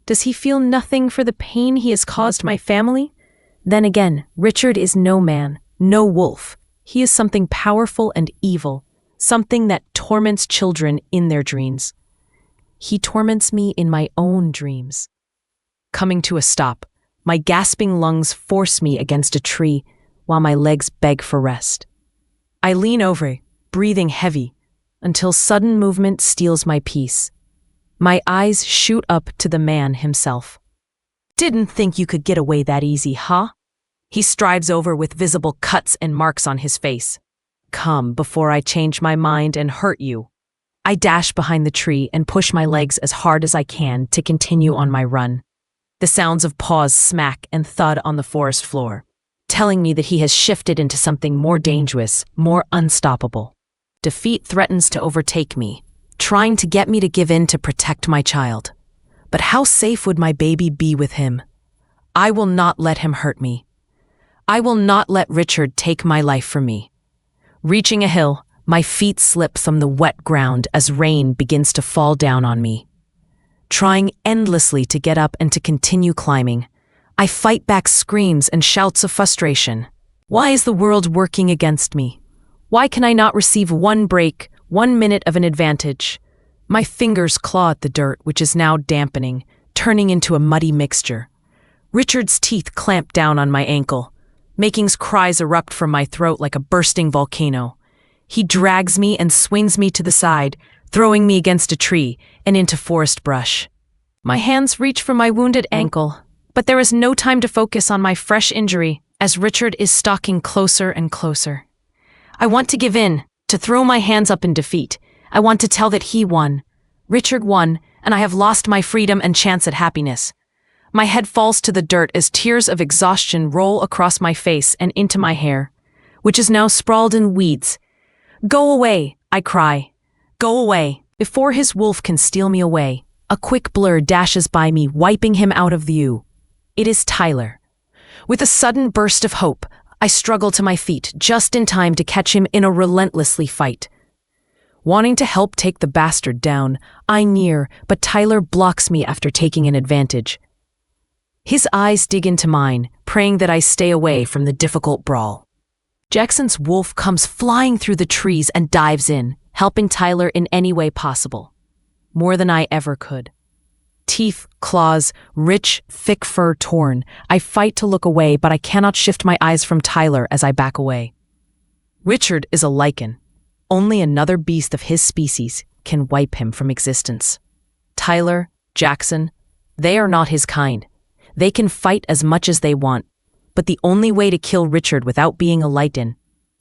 Does he feel nothing for the pain he has caused my family? Then again, Richard is no man, no wolf. He is something powerful and evil, something that torments children in their dreams. He torments me in my own dreams. Coming to a stop, my gasping lungs force me against a tree while my legs beg for rest. I lean over, breathing heavy, until sudden movement steals my peace. My eyes shoot up to the man himself. "Didn't think you could get away that easy, huh?" He strides over with visible cuts and marks on his face. "Come before I change my mind and hurt you." I dash behind the tree and push my legs as hard as I can to continue on my run. The sounds of paws smack and thud on the forest floor, telling me that he has shifted into something more dangerous, more unstoppable. Defeat threatens to overtake me, trying to get me to give in to protect my child. But how safe would my baby be with him? I will not let him hurt me. I will not let Richard take my life from me. Reaching a hill, my feet slip from the wet ground as rain begins to fall down on me. Trying endlessly to get up and to continue climbing, I fight back screams and shouts of frustration. Why is the world working against me? Why can I not receive one break, 1 minute of an advantage? My fingers claw at the dirt, which is now dampening, turning into a muddy mixture. Richard's teeth clamp down on my ankle, making cries erupt from my throat like a bursting volcano. He drags me and swings me to the side, throwing me against a tree and into forest brush. My hands reach for my wounded ankle, but there is no time to focus on my fresh injury as Richard is stalking closer and closer. I want to give in, to throw my hands up in defeat. I want to tell that he won. Richard won, and I have lost my freedom and chance at happiness. My head falls to the dirt as tears of exhaustion roll across my face and into my hair, which is now sprawled in weeds. Go away, I cry. Go away, before his wolf can steal me away. A quick blur dashes by me, wiping him out of view. It is Tyler. With a sudden burst of hope, I struggle to my feet just in time to catch him in a relentlessly fight. Wanting to help take the bastard down, I near, but Tyler blocks me after taking an advantage. His eyes dig into mine, praying that I stay away from the difficult brawl. Jackson's wolf comes flying through the trees and dives in, helping Tyler in any way possible. More than I ever could. Teeth, claws, rich, thick fur torn. I fight to look away, but I cannot shift my eyes from Tyler as I back away. Richard is a lichen. Only another beast of his species can wipe him from existence. Tyler, Jackson, they are not his kind. They can fight as much as they want, but the only way to kill Richard without being a lichen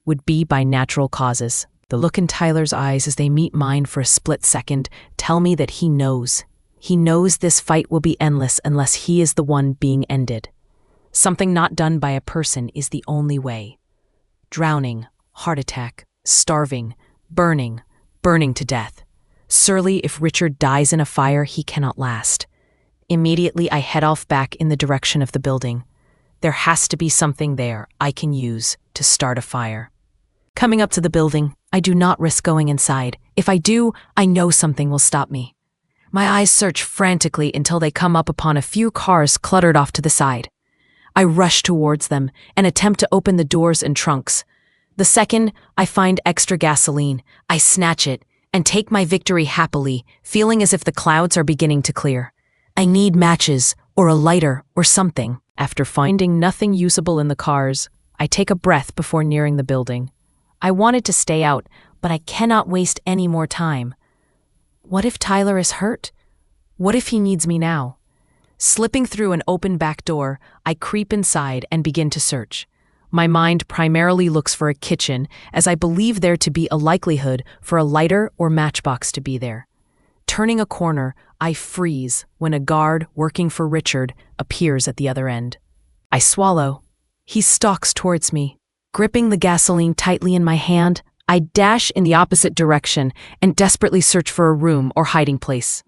would be by natural causes. The look in Tyler's eyes as they meet mine for a split second tell me that he knows. He knows this fight will be endless unless he is the one being ended. Something not done by a person is the only way. Drowning, heart attack, starving, burning to death. Surely if Richard dies in a fire, he cannot last. Immediately I head off back in the direction of the building. There has to be something there I can use to start a fire. Coming up to the building, I do not risk going inside. If I do, I know something will stop me. My eyes search frantically until they come up upon a few cars cluttered off to the side. I rush towards them and attempt to open the doors and trunks. The second I find extra gasoline, I snatch it and take my victory happily, feeling as if the clouds are beginning to clear. I need matches or a lighter or something. After finding nothing usable in the cars, I take a breath before nearing the building. I wanted to stay out, but I cannot waste any more time. What if Tyler is hurt? What if he needs me now? Slipping through an open back door, I creep inside and begin to search. My mind primarily looks for a kitchen, as I believe there to be a likelihood for a lighter or matchbox to be there. Turning a corner, I freeze when a guard working for Richard appears at the other end. I swallow. He stalks towards me. Gripping the gasoline tightly in my hand, I dash in the opposite direction and desperately search for a room or hiding place.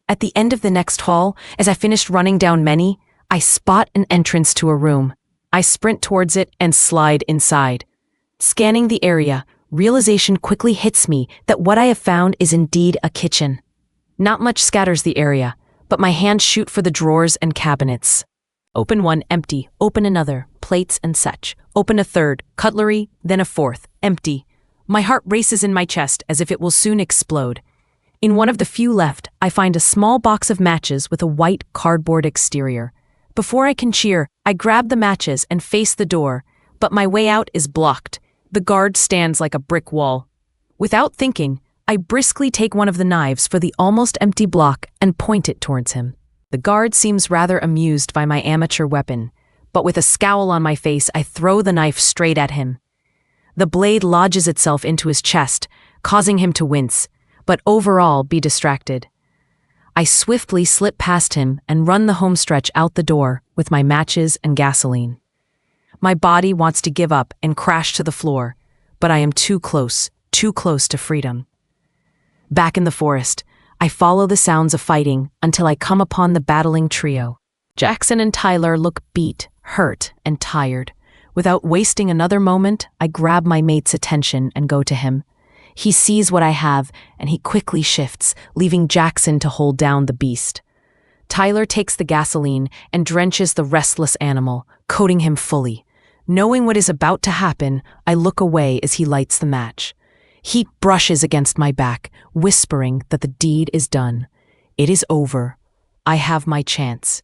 At the end of the next hall, as I finished running down many, I spot an entrance to a room. I sprint towards it and slide inside. Scanning the area, realization quickly hits me that what I have found is indeed a kitchen. Not much scatters the area, but my hands shoot for the drawers and cabinets. Open one, empty. Open another, plates and such. Open a third, cutlery, then a fourth, empty. My heart races in my chest as if it will soon explode. In one of the few left, I find a small box of matches with a white cardboard exterior. Before I can cheer, I grab the matches and face the door, but my way out is blocked. The guard stands like a brick wall. Without thinking, I briskly take one of the knives for the almost empty block and point it towards him. The guard seems rather amused by my amateur weapon, but with a scowl on my face, I throw the knife straight at him. The blade lodges itself into his chest, causing him to wince, but overall be distracted. I swiftly slip past him and run the homestretch out the door with my matches and gasoline. My body wants to give up and crash to the floor, but I am too close to freedom. Back in the forest, I follow the sounds of fighting until I come upon the battling trio. Jackson and Tyler look beat, hurt, and tired. Without wasting another moment, I grab my mate's attention and go to him. He sees what I have, and he quickly shifts, leaving Jackson to hold down the beast. Tyler takes the gasoline and drenches the restless animal, coating him fully. Knowing what is about to happen, I look away as he lights the match. Heat brushes against my back, whispering that the deed is done. It is over. I have my chance.